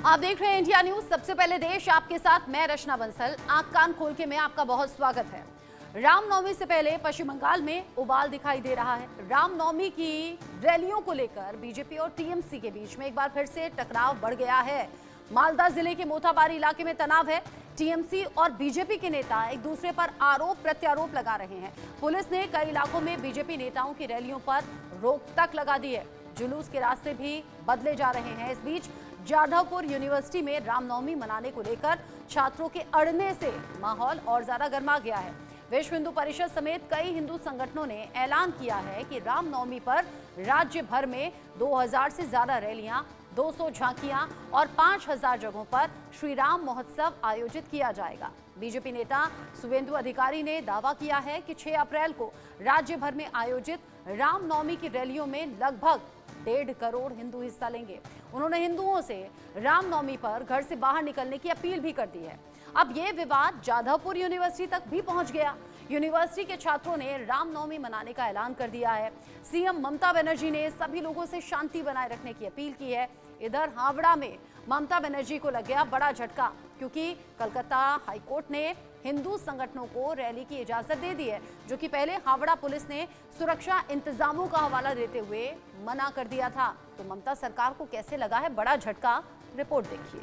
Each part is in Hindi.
आप देख रहे हैं इंडिया न्यूज। सबसे पहले देश आपके साथ, मैं रचना बंसल। आंख कान खोल के में आपका बहुत स्वागत है। रामनवमी से पहले पश्चिम बंगाल में उबाल दिखाई दे रहा है। रामनवमी की रैलियों को लेकर बीजेपी और टीएमसी के बीच में एक बार फिर से टकराव बढ़ गया है। मालदा जिले के मोथाबारी इलाके में तनाव है। टीएमसी और बीजेपी के नेता एक दूसरे पर आरोप प्रत्यारोप लगा रहे हैं। पुलिस ने कई इलाकों में बीजेपी नेताओं की रैलियों पर रोक तक लगा दी है। जुलूस के रास्ते भी बदले जा रहे हैं। इस बीच जाधवपुर यूनिवर्सिटी में रामनवमी मनाने को लेकर छात्रों के अड़ने से माहौल और ज्यादा गर्मा गया है। विश्व हिंदू परिषद समेत कई हिंदू संगठनों ने ऐलान किया है कि रामनवमी पर राज्य भर में 2000 से ज्यादा रैलियां, 200 झांकियां और 5000 जगहों पर श्री राम महोत्सव आयोजित किया जाएगा। बीजेपी नेता शुभेंदु अधिकारी ने दावा किया है कि 6 अप्रैल को राज्य भर में आयोजित रामनवमी की रैलियों में लगभग 1.5 करोड़ हिंदू हिस्सा लेंगे। उन्होंने हिंदुओं से रामनवमी पर घर से बाहर निकलने की अपील भी कर दी है। अब ये विवाद जाधवपुर यूनिवर्सिटी तक भी पहुंच गया। यूनिवर्सिटी के छात्रों ने रामनवमी मनाने का ऐलान कर दिया है। सीएम ममता बनर्जी ने सभी लोगों से शांति बनाए रखने की अपील की है। इधर हावड़ा में ममता बनर्जी को लग गया बड़ा झटका, क्योंकि कलकत्ता हाईकोर्ट ने हिंदू संगठनों को रैली की इजाजत दे दी है, जो कि पहले हावड़ा पुलिस ने सुरक्षा इंतजामों का हवाला देते हुए मना कर दिया था। तो ममता सरकार को कैसे लगा है बड़ा झटका, रिपोर्ट देखिए।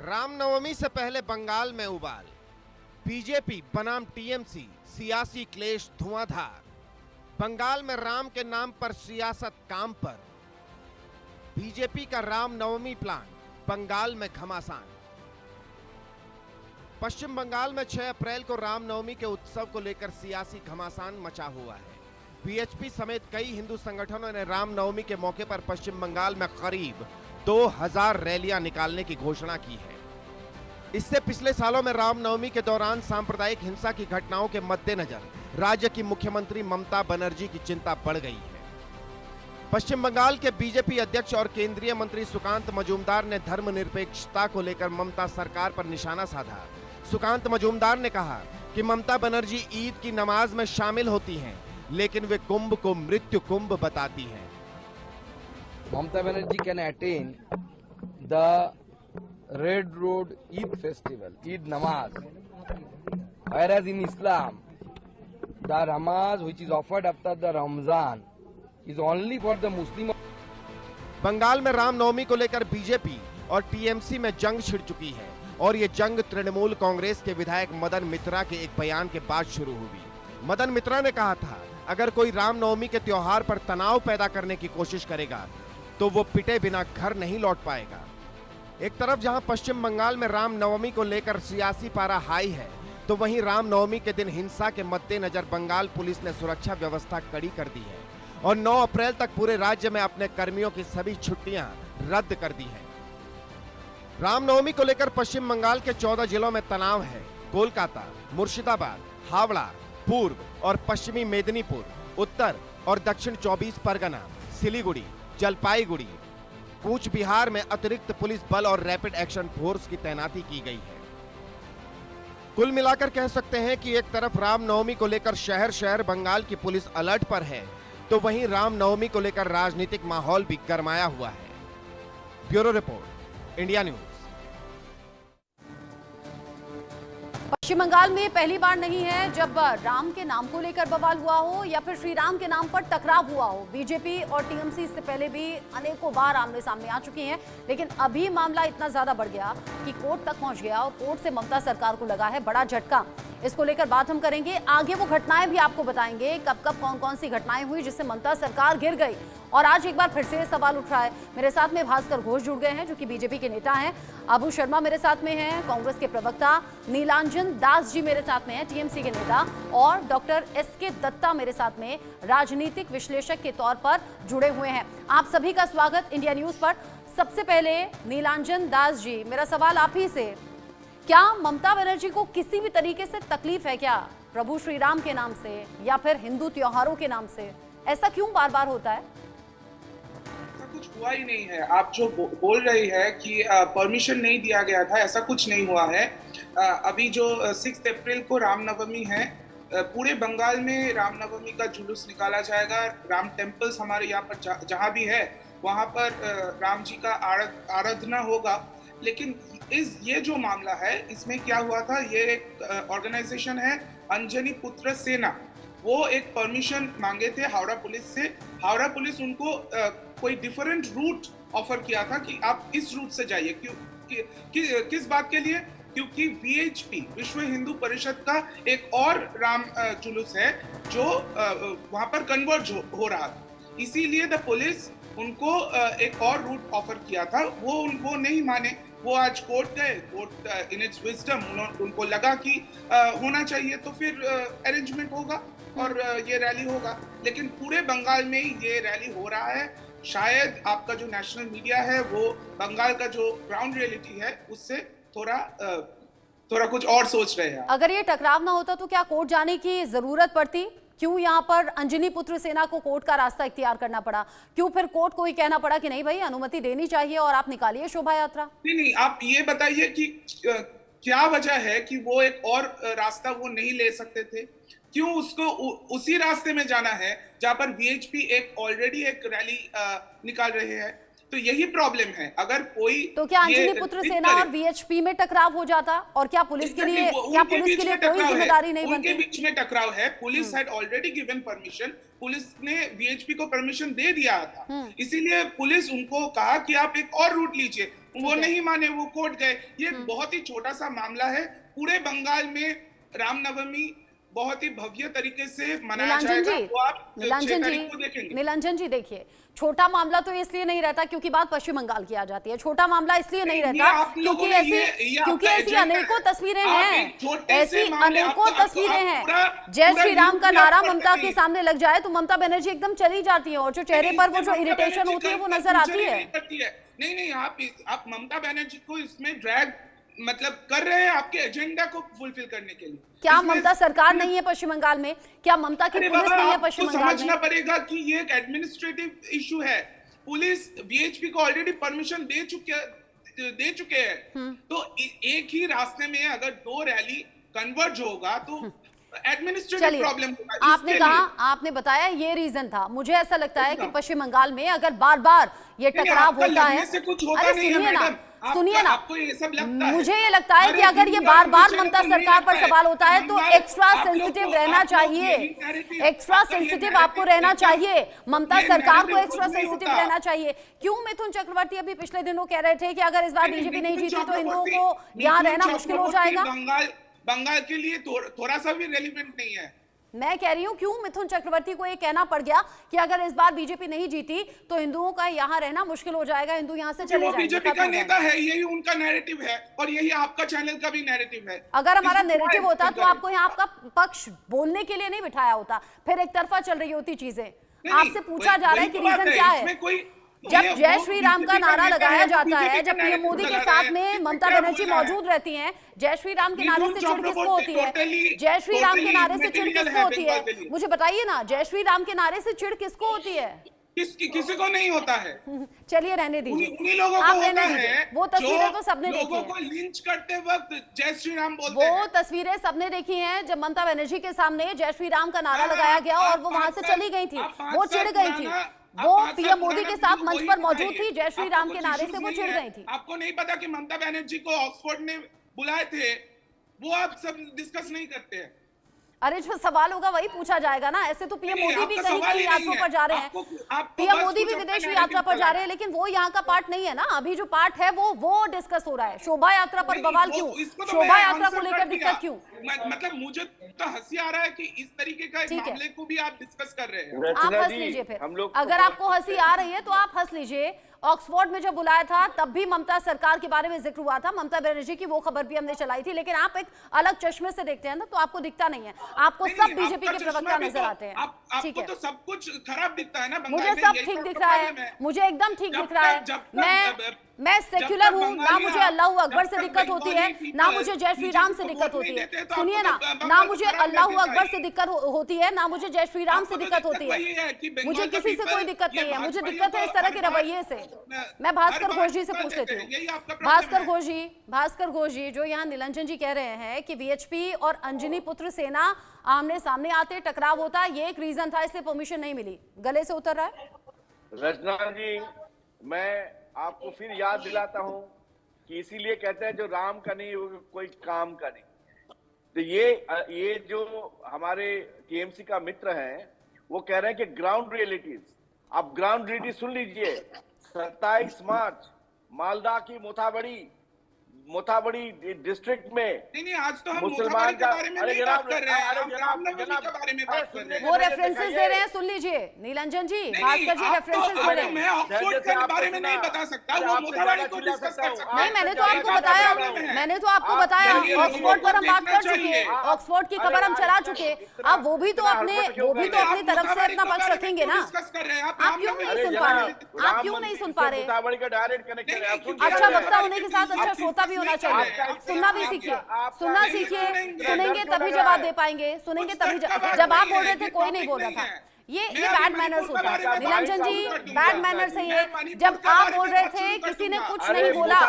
रामनवमी से पहले बंगाल में उबाल। बीजेपी बनाम टीएमसी सियासी क्लेश धुआंधार। बंगाल में राम के नाम पर सियासत काम पर। बीजेपी का रामनवमी प्लान बंगाल में घमासान। पश्चिम बंगाल में 6 अप्रैल को रामनवमी के उत्सव को लेकर सियासी घमासान मचा हुआ है। बीएचपी समेत कई हिंदू संगठनों ने रामनवमी के मौके पर पश्चिम बंगाल में करीब 2000 रैलियां निकालने की घोषणा की है। इससे पिछले सालों में रामनवमी के दौरान सांप्रदायिक हिंसा की घटनाओं के मद्देनजर राज्य की मुख्यमंत्री ममता बनर्जी की चिंता बढ़ गई है। पश्चिम बंगाल के बीजेपी अध्यक्ष और केंद्रीय मंत्री सुकांत मजूमदार ने धर्मनिरपेक्षता को लेकर ममता सरकार पर निशाना साधा। सुकांत मजूमदार ने कहा कि ममता बनर्जी ईद की नमाज में शामिल होती हैं, लेकिन वे कुंभ को मृत्यु कुंभ बताती हैं। Mamata Banerjee can attain the Red Road Eid festival, Eid Namaz. Whereas in Islam, the Namaz which is offered after the Ramzan is only for the Muslim. Bengal में रामनवमी को लेकर बीजेपी और टीएमसी में जंग छिड़ चुकी है और ये जंग तृणमूल कांग्रेस के विधायक मदन मित्रा के एक बयान के बाद शुरू हुई। मदन मित्रा ने कहा था, अगर कोई रामनवमी के त्योहार पर तनाव पैदा करने की कोशिश करेगा तो वो पिटे बिना घर नहीं लौट पाएगा। एक तरफ जहां पश्चिम बंगाल में रामनवमी को लेकर सियासी पारा हाई है, तो वहीं रामनवमी के दिन हिंसा के मद्देनजर बंगाल पुलिस ने सुरक्षा व्यवस्था कड़ी कर दी है और 9 अप्रैल तक पूरे राज्य में अपने कर्मियों की सभी छुट्टियां रद्द कर दी हैं। रामनवमी को लेकर पश्चिम बंगाल के 14 जिलों में तनाव है। कोलकाता, मुर्शिदाबाद, हावड़ा, पूर्व और पश्चिमी मेदिनीपुर, उत्तर और दक्षिण 24 परगना, सिलीगुड़ी, जलपाईगुड़ी, कूच बिहार में अतिरिक्त पुलिस बल और रैपिड एक्शन फोर्स की तैनाती की गई है। कुल मिलाकर कह सकते हैं कि एक तरफ रामनवमी को लेकर शहर शहर बंगाल की पुलिस अलर्ट पर है, तो वहीं रामनवमी को लेकर राजनीतिक माहौल भी गरमाया हुआ है। Bureau report, India news. Paschim Bengal में पहली बार नहीं है जब राम के नाम को लेकर बवाल हुआ हो या फिर श्री राम के नाम पर टकराव हुआ हो। बीजेपी और टीएमसी इससे पहले भी अनेकों बार आमने सामने आ चुकी हैं, लेकिन अभी मामला इतना ज्यादा बढ़ गया कि कोर्ट तक पहुंच गया और कोर्ट से ममता सरकार को लगा है बड़ा झटका। इसको लेकर बात हम करेंगे, आगे वो घटनाएं भी आपको बताएंगे, कब कब कौन कौन सी घटनाएं हुई जिससे ममता सरकार गिर गई। और आज एक बार फिर से सवाल उठ रहा है। मेरे साथ में भास्कर घोष जुड़ गए हैं, जो कि बीजेपी के नेता हैं। अबू शर्मा मेरे साथ में हैं, कांग्रेस के प्रवक्ता। नीलांजन दास जी मेरे साथ में हैं, टीएमसी के नेता। और डॉक्टर एसके दत्ता मेरे साथ में राजनीतिक विश्लेषक के तौर पर जुड़े हुए हैं। आप सभी का स्वागत इंडिया न्यूज पर। सबसे पहले नीलांजन दास जी, मेरा सवाल आप ही से, क्या ममता बनर्जी को किसी भी तरीके से तकलीफ है क्या प्रभु श्री राम के नाम से या फिर हिंदू त्योहारों के नाम से? ऐसा क्यों बार बार होता है? कुछ हुआ ही नहीं है। आप जो बोल रही है कि परमिशन नहीं दिया गया था, ऐसा कुछ नहीं हुआ है। अभी जो 6 अप्रैल को रामनवमी है, पूरे बंगाल में रामनवमी का जुलूस निकाला जाएगा। राम टेम्पल्स हमारे यहाँ पर जहाँ भी है वहाँ पर राम जी का आराधना होगा। लेकिन ये जो मामला है इसमें क्या हुआ था, ये एक ऑर्गेनाइजेशन है अंजनी पुत्र सेना, वो एक परमिशन मांगे थे हावड़ा पुलिस से। हावड़ा पुलिस उनको कोई डिफरेंट रूट ऑफर किया था कि आप इस रूट से जाइए। किस बात के लिए? क्योंकि वीएचपी विश्व हिंदू परिषद का एक और राम जुलूस है जो वहां पर कन्वर्ज हो रहा था, इसीलिए द पुलिस उनको एक और रूट ऑफर किया था। वो नहीं माने, वो आज कोर्ट गए। कोर्ट इन इट्स विजडम उनको लगा कि होना चाहिए तो फिर अरेंजमेंट होगा और ये रैली होगा। लेकिन पूरे बंगाल में ये रैली हो रहा है। शायद आपका जो नेशनल मीडिया है वो बंगाल का जो ग्राउंड रियलिटी है उससे थोड़ा कुछ और सोच रहे हैं। अगर ये टकराव ना होता तो क्या कोर्ट जाने की जरूरत पड़ती? क्यों यहाँ पर अंजनी पुत्र सेना को कोर्ट का रास्ता इख्तियार करना पड़ा? क्यों फिर कोर्ट को ही कहना पड़ा कि नहीं भाई अनुमति देनी चाहिए और आप निकालिए शोभा यात्रा? नहीं, आप ये बताइए कि क्या वजह है कि वो एक और रास्ता वो नहीं ले सकते थे? क्यों उसको उसी रास्ते में जाना है जहां पर वीएचपी ऑलरेडी एक रैली निकाल रहे हैं? तो यही प्रॉब्लम है। अगर कोई तो क्या अंजनी पुत्र सेना और वीएचपी में टकराव हो जाता और क्या पुलिस के लिए कोई जिम्मेदारी नहीं बनती? उनके बीच में टकराव है। Police had already given permission, police ने वीएचपी को परमिशन दे दिया था, इसीलिए पुलिस उनको कहा कि आप एक और रूट लीजिए। वो नहीं माने, वो कोर्ट गए। ये बहुत ही छोटा सा मामला है। पूरे बंगाल में रामनवमी बहुत ही भव्य तरीके से मनाया जाएगा। वो आप 6 तारीख को देखेंगे। निरंजन जी देखिए, छोटा मामला तो इसलिए नहीं रहता क्योंकि बात पश्चिम बंगाल की आ जाती है। छोटा मामला इसलिए नहीं रहता क्योंकि ऐसी अनेकों तस्वीरें हैं, ऐसी अनेकों तस्वीरें हैं। जय श्री राम का नारा ममता के सामने लग जाए तो ममता बनर्जी एकदम चली जाती है और जो चेहरे पर वो जो इरिटेशन होती है वो नजर आती है। नहीं, आप ममता बनर्जी को इसमें ड्रैग मतलब कर रहे हैं आपके एजेंडा को फुलफिल करने के लिए। क्या ममता सरकार नहीं है पश्चिम बंगाल में? क्या ममता की पुलिस नहीं है पश्चिम बंगाल में? समझना पड़ेगा कि ये एक एडमिनिस्ट्रेटिव इशू है। पुलिस वीएचपी को ऑलरेडी परमिशन दे चुके हैं। तो एक ही रास्ते में अगर 2 रैली कन्वर्ज होगा तो एडमिनिस्ट्रेटिव प्रॉब्लम होगा। आपने बताया ये रीजन था। मुझे ऐसा लगता है कि पश्चिम बंगाल में अगर बार बार ये टकराव होता है, सुनिए ना, आपको ये सब लगता है? मुझे ये लगता है कि अगर ये बार बार ममता सरकार पर सवाल होता है तो एक्स्ट्रा सेंसिटिव रहना चाहिए। एक्स्ट्रा सेंसिटिव आपको रहना चाहिए, ममता सरकार को एक्स्ट्रा सेंसिटिव रहना चाहिए। क्यों मिथुन चक्रवर्ती अभी पिछले दिनों कह रहे थे कि अगर इस बार बीजेपी नहीं जीती तो हिंदुओं को यहाँ रहना मुश्किल हो जाएगा? बंगाल के लिए थोड़ा सा भी रेलिवेंट नहीं है। मैं कह रही हूं क्यों मिथुन चक्रवर्ती को ये कहना पड़ गया कि अगर इस बार बीजेपी नहीं जीती तो हिंदुओं का यहाँ रहना मुश्किल हो जाएगा, हिंदू यहाँ से चले जाएंगे। बीजेपी का नेता है, यही उनका नैरेटिव है और यही आपका चैनल का भी नैरेटिव है। अगर हमारा नैरेटिव होता तो आपको यहाँ आपका पक्ष बोलने के लिए नहीं बिठाया होता, फिर एक तरफा चल रही होती चीजें। आपसे पूछा जा रहा है कि रीजन क्या है? जब जय श्री राम का नारा लगाया जाता है, जब पीएम मोदी के साथ में ममता बनर्जी मौजूद रहती हैं, जय श्री राम के नारे से चिढ़ किसको होती है? जय श्री राम के नारे से चिढ़ किसको होती है? मुझे बताइए ना, जय श्री राम के नारे से चिढ़ किसको होती है? किसी को नहीं होता है। चलिए रहने दीजिए, उन्हीं लोगों को होता है। वो तस्वीरें तो सबने देखी लोगों को लिंच करते वक्त जय श्री राम बोलते हैं। वो तस्वीरें सबने देखी हैं जब ममता बनर्जी के सामने जय श्री राम का नारा लगाया गया और वो वहां से चली गई थी, वो चिढ़ गई थी। वो पीएम मोदी के साथ मंच पर मौजूद थी, जय श्री राम के नारे से वो चिढ़ गई थी। आपको नहीं पता कि ममता बनर्जी को ऑक्सफोर्ड ने बुलाए थे? वो आप सब डिस्कस नहीं करते हैं। अरे जो सवाल होगा वही पूछा जाएगा ना। ऐसे तो पीएम मोदी भी कहीं की यात्रा पर जा रहे हैं, पीएम मोदी भी विदेश यात्रा पर जा रहे हैं, लेकिन वो यहाँ का पार्ट नहीं है ना। अभी जो पार्ट है वो डिस्कस हो रहा है। शोभा यात्रा पर बवाल क्यों? शोभा यात्रा को लेकर दिक्कत क्यों? मतलब मुझे तो हंसी आ रहा है कि इस तरीके का मामले को भी आप डिस्कस कर रहे हैं। आप हंस लीजिए फिर, अगर आपको हंसी आ रही है तो आप हंस लीजिए। ऑक्सफोर्ड में जब बुलाया था तब भी ममता सरकार के बारे में जिक्र हुआ था, ममता बनर्जी की वो खबर भी हमने चलाई थी, लेकिन आप एक अलग चश्मे से देखते हैं ना तो आपको दिखता नहीं है। आपको सब बीजेपी के प्रवक्ता नजर आते हैं। ठीक है, तो सब कुछ खराब दिखता है ना। मुझे सब ठीक दिख रहा है, मुझे एकदम ठीक दिख रहा है। मैं सेक्युलर हूँ, ना मुझे अल्लाह अकबर से दिक्कत होती है, ना मुझे जय श्री राम से दिक्कत होती है। सुनिए ना मुझे अल्लाह अकबर से दिक्कत होती है, ना मुझे जय श्री राम से दिक्कत होती है। मुझे किसी से कोई दिक्कत नहीं है, मुझे दिक्कत है इस तरह के रवैये से। मैं भास्कर घोष जी से पूछ लेती हूँ। भास्कर घोष जी, जो यहाँ निलंजन जी कह रहे हैं कि वीएचपी और अंजनी पुत्र सेना आमने सामने आते, टकराव होता, ये एक रीजन था, इसलिए परमिशन नहीं मिली, गले से उतर रहा है। रचना जी, मैं आपको फिर याद दिलाता हूं कि इसीलिए कहते हैं जो राम का नहीं वो कोई काम का नहीं। तो ये जो हमारे टीएमसी का मित्र हैं वो कह रहे हैं कि ग्राउंड रियलिटीज, आप ग्राउंड रियलिटी सुन लीजिए। 27 मार्च मालदा की मोथाबड़ी डिस्ट्रिक्ट में नहीं, आज तो हम मुसलमान के बारे में नहीं बात कर रहे हैं, हम रामनवमी के बारे में बात कर रहे हैं। वो रेफरेंसेस दे रहे हैं, सुन लीजिए निलंजन जी, भास्कर जी रेफरेंसेस दे रहे हैं। मैं ऑक्सफोर्ड के बारे में नहीं बता सकता, वो मोथाबड़ी को डिस्कस कर सकता नहीं, मैंने तो आपको बताया, ऑक्सफोर्ड पर हम बात कर चुके हैं, ऑक्सफोर्ड की खबर हम चला चुके। अब वो भी तो अपनी तरफ से अपना पक्ष रखेंगे ना। आप क्यों नहीं सुन पा रहे? आप क्यों नहीं सुन पा रहे? अच्छा वक्ता होने के साथ अच्छा श्रोता भी होना चाहिए। सुनना भी सीखिए, सुनना सीखिए, सुनेंगे तभी जवाब दे पाएंगे, सुनेंगे तभी जब आप बोल रहे थे कोई नहीं बोल रहा था। ये बैड मैनर्स होता है निलंजन जी, बैड मैनर्स है ये। जब आप बोल रहे थे किसी ने कुछ नहीं बोला।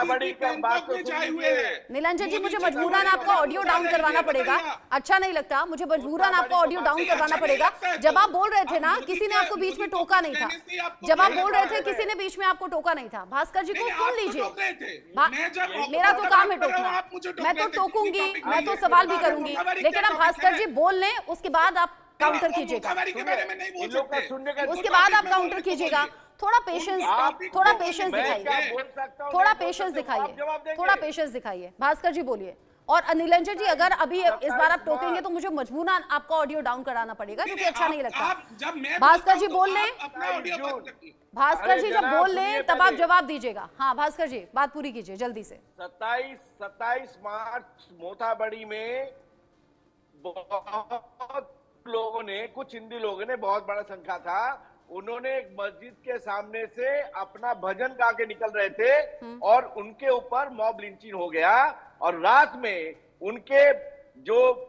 निलंजन जी, मुझे मजबूरन आपका ऑडियो डाउन करवाना पड़ेगा, अच्छा नहीं लगता, मुझे मजबूरन आपका ऑडियो डाउन करवाना पड़ेगा। जब आप बोल रहे थे ना, किसी ने आपको बीच में टोका नहीं था। जब आप बोल रहे थे किसी ने बीच में आपको टोका नहीं था। भास्कर जी को सुन लीजिए, मेरा तो काम है टोकना, मैं तो टोकूंगी, मैं तो सवाल भी करूंगी, लेकिन आप भास्कर जी बोल लें, उसके बाद आप काउंटर कीजिएगा, उसके बाद आप काउंटर कीजिएगा। थोड़ा पेशेंस दिखाइए, थोड़ा पेशेंस दिखाइए। भास्कर जी बोलिए। और निलंजन जी, अगर अभी इस बार आप टोकेंगे तो मुझे मजबूरन आपका ऑडियो डाउन कराना पड़ेगा, क्योंकि अच्छा नहीं लगता। भास्कर जी बोल लें, भास्कर जी जब बोल लें तब आप जवाब दीजिएगा। हाँ भास्कर जी, बात पूरी कीजिए जल्दी से। 27 मार्च मोथाबड़ी में बहुत लोगों ने, कुछ हिंदी लोगों ने, बहुत बड़ा संख्या था, उन्होंने एक मस्जिद के सामने से अपना भजन गा के निकल रहे थे और उनके ऊपर मॉब लिंचिंग हो गया। और रात में उनके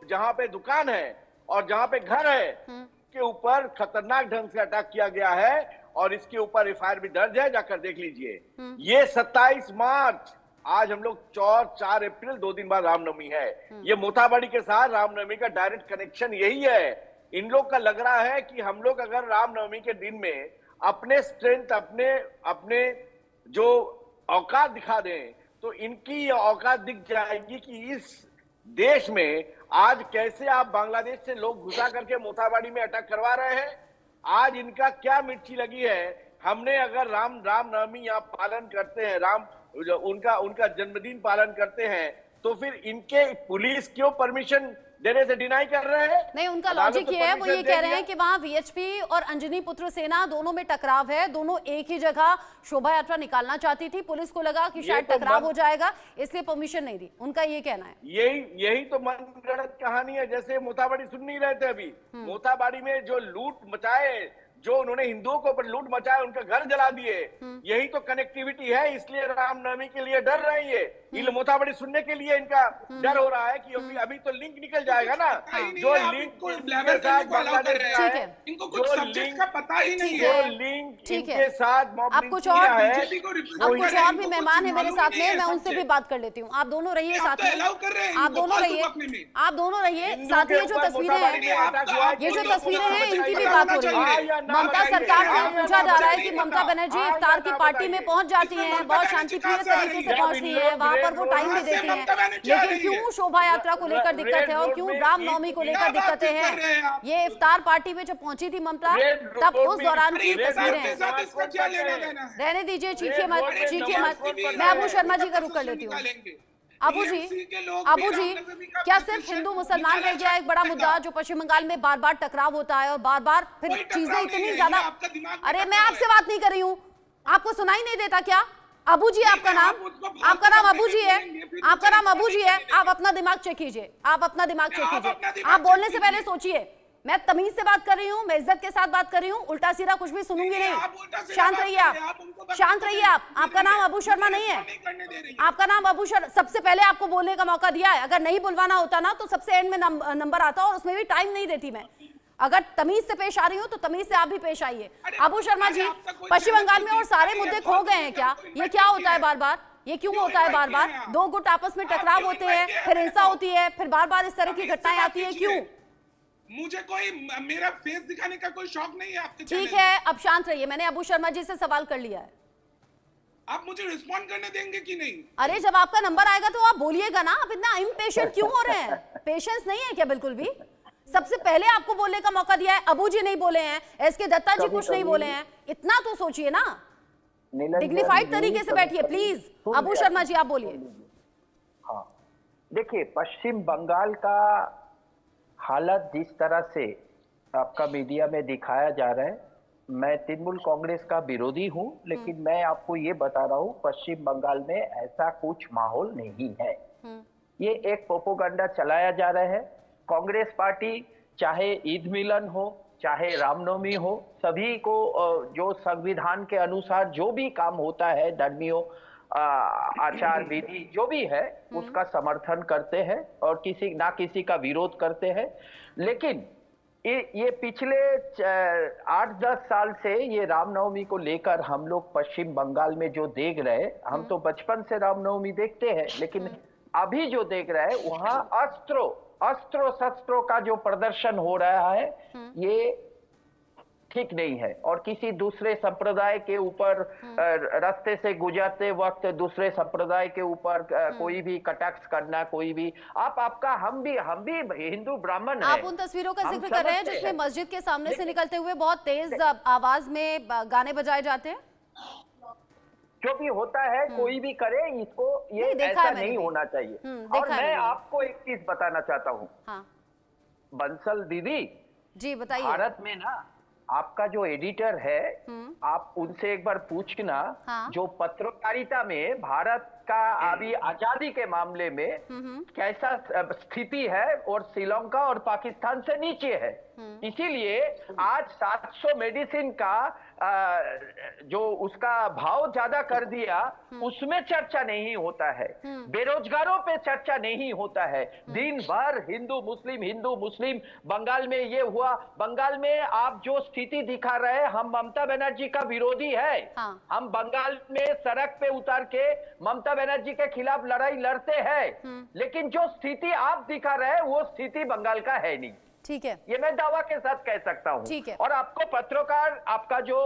जहां पे दुकान है और जहां पे घर है के ऊपर खतरनाक ढंग से अटैक किया गया है और इसके ऊपर एफआईआर भी दर्ज है, जाकर देख लीजिए। ये 27 मार्च, आज हम लोग 4 अप्रैल, 2 दिन बाद रामनवमी है। ये मोथाबड़ी के साथ रामनवमी का डायरेक्ट कनेक्शन यही है। इन लोग का लग रहा है कि हम लोग अगर रामनवमी के दिन में अपने स्ट्रेंथ, अपने जो औकात दिखा दें तो इनकी औकात दिख जाएगी कि इस देश में आज कैसे आप बांग्लादेश से लोग घुसा करके मोथाबड़ी में अटैक करवा रहे हैं। आज इनका क्या मिर्ची लगी है। हमने अगर रामनवमी यहाँ पालन करते हैं, उनका जन्मदिन पालन करते हैं, तो फिर इनके पुलिस क्यों परमिशन देने से डिनाई कर रहे हैं? नहीं, उनका लॉजिक ये है, वो ये कह रहे हैं कि वहां वीएचपी और अंजनी पुत्र सेना दोनों में टकराव है, दोनों एक ही जगह शोभा यात्रा निकालना चाहती थी, पुलिस को लगा कि शायद टकराव हो जाएगा, इसलिए परमिशन नहीं दी। उनका ये कहना है। यही तो मनगढ़ंत कहानी है। जैसे मोथाबड़ी सुन नहीं रहे थे अभी, मोथाबड़ी में जो लूट मचाए, जो उन्होंने हिंदुओं के ऊपर लूट मचाया, उनका घर जला दिए, यही तो कनेक्टिविटी है। इसलिए रामनवमी के लिए डर रही है, ये मोथाबड़ी सुनने के लिए इनका डर हो रहा है कि अभी तो लिंक निकल जाएगा ना, जो लिंक के साथ बांग्लादेश है, इनको सब्जेक्ट का पता ही नहीं है, जो लिंक इनके साथ अब कुछ और भी मेहमान है मेरे साथ में, मैं उनसे भी बात कर लेती हूँ। आप दोनों रहिए साथ में, आप दोनों रहिए साथ में। जो तस्वीरें हैं, ये जो तस्वीरें हैं, इनकी भी बात हो रही है। ममता सरकार से पूछा जा रहा है कि ममता बनर्जी इफ्तार की पार्टी में पहुंच जाती हैं, बहुत शांतिप्रिय तरीके से पहुंचती है, वहां पर वो टाइम भी देती हैं, लेकिन क्यों शोभा यात्रा को लेकर दिक्कत है और क्यों रामनवमी को लेकर दिक्कतें हैं? ये इफ्तार पार्टी में जब पहुंची थी ममता, तब उस दौरान की तस्वीरें हैं। रहने दीजिए, चीखिए मत। मैं अबू शर्मा जी का रुख कर लेती हूँ। अबू जी, क्या सिर्फ हिंदू मुसलमान रह गया एक बड़ा मुद्दा जो पश्चिम बंगाल में बार बार टकराव होता है और बार बार फिर चीजें इतनी ज्यादा? अरे मैं आपसे बात नहीं कर रही हूँ, आपको सुनाई नहीं देता क्या? अबू जी, आपका नाम अबू जी है, आप अपना दिमाग चेक कीजिए, आप बोलने से पहले सोचिए, मैं तमीज से बात कर रही हूँ, मैं इज्जत के साथ बात कर रही हूँ, उल्टा सीधा कुछ भी सुनूंगी नहीं। शांत रहिए आप, शांत रहिए आप। आपका नाम अबू शर्मा नहीं है, आपका नाम अबू शर्मा। सबसे पहले आपको बोलने का मौका दिया है, अगर नहीं बुलवाना होता ना तो सबसे एंड में नंबर आता और उसमें भी टाइम नहीं देती मैं। अगर तमीज से पेश आ रही हूँ तो तमीज से आप भी पेश आइए। अबू शर्मा जी, पश्चिम बंगाल में और सारे मुद्दे खो गए हैं क्या? ये क्या होता है बार बार, ये क्यों होता है बार बार? दो गुट आपस में टकराव होते हैं, फिर हिंसा होती है, फिर बार बार इस तरह की घटनाएं आती है, क्यों? मुझे कोई मेरा फेस दिखाने का कोई शौक नहीं है आपके। ठीक है, अब शांत रहिए, मैंने अबू शर्मा जी से सवाल कर लिया है। आप मुझे रिस्पॉन्ड करने देंगे कि नहीं? अरे जब आपका नंबर आएगा तो आप बोलिएगा ना, आप इतना इम्पेशेंट क्यों हो रहे हैं? पेशेंस नहीं है क्या बिल्कुल भी? सबसे पहले आपको बोलने का मौका दिया है, अबू जी नहीं बोले हैं, एसके दत्ता जी कुछ नहीं बोले हैं, इतना तो सोचिए ना, डिग्निफाइड तरीके से बैठिए प्लीज। अबू शर्मा जी आप बोलिए। हाँ, देखिए पश्चिम बंगाल का हालत जिस तरह से आपका मीडिया में दिखाया जा रहा है, मैं तृणमूल कांग्रेस का विरोधी हूं, लेकिन मैं आपको ये बता रहा हूं पश्चिम बंगाल में ऐसा कुछ माहौल नहीं है। ये एक प्रोपोगंडा चलाया जा रहा है। कांग्रेस पार्टी चाहे ईद मिलन हो, चाहे रामनवमी हो, सभी को जो संविधान के अनुसार जो भी काम होता है, धर्मियों आचार विधि जो भी है उसका समर्थन करते हैं और किसी का विरोध करते हैं। लेकिन ये पिछले 8-10 साल से ये रामनवमी को लेकर हम लोग पश्चिम बंगाल में जो देख रहे हैं, हम तो बचपन से रामनवमी देखते हैं, लेकिन अभी जो देख रहे हैं वहां अस्त्रों शस्त्रों का जो प्रदर्शन हो रहा है ये ठीक नहीं है। और किसी दूसरे संप्रदाय के ऊपर रास्ते से गुजरते वक्त दूसरे संप्रदाय के ऊपर कोई भी कटाक्ष करना, कोई भी आपका हम भी हिंदू ब्राह्मण हैं। आप उन तस्वीरों का जिक्र कर रहे हैं जिसमें मस्जिद के सामने से निकलते हुए बहुत तेज आवाज में गाने बजाए जाते हैं। जो भी होता है कोई भी करे, इसको ये ऐसा नहीं होना चाहिए। और मैं आपको एक चीज बताना चाहता हूँ। हाँ। बंसल दीदी जी बताइए। भारत में ना आपका जो एडिटर है, आप उनसे एक बार पूछना। हाँ। जो पत्रकारिता में भारत का अभी आजादी के मामले में कैसा स्थिति है और श्रीलंका और पाकिस्तान से नीचे है। इसीलिए आज 700 मेडिसिन का जो उसका भाव ज्यादा कर दिया, उसमें चर्चा नहीं होता है। बेरोजगारों पे चर्चा नहीं होता है। दिन भर हिंदू मुस्लिम बंगाल में ये हुआ। बंगाल में आप जो स्थिति दिखा रहे हैं, हम ममता बनर्जी का विरोधी है। हाँ। हम बंगाल में सड़क पे उतर के ममता बनर्जी के खिलाफ लड़ाई लड़ते हैं, लेकिन जो स्थिति आप दिखा रहे हैं वो स्थिति बंगाल का है नहीं। ठीक है, ये मैं दावा के साथ कह सकता हूँ। ठीक है। और आपको पत्रकार, आपका जो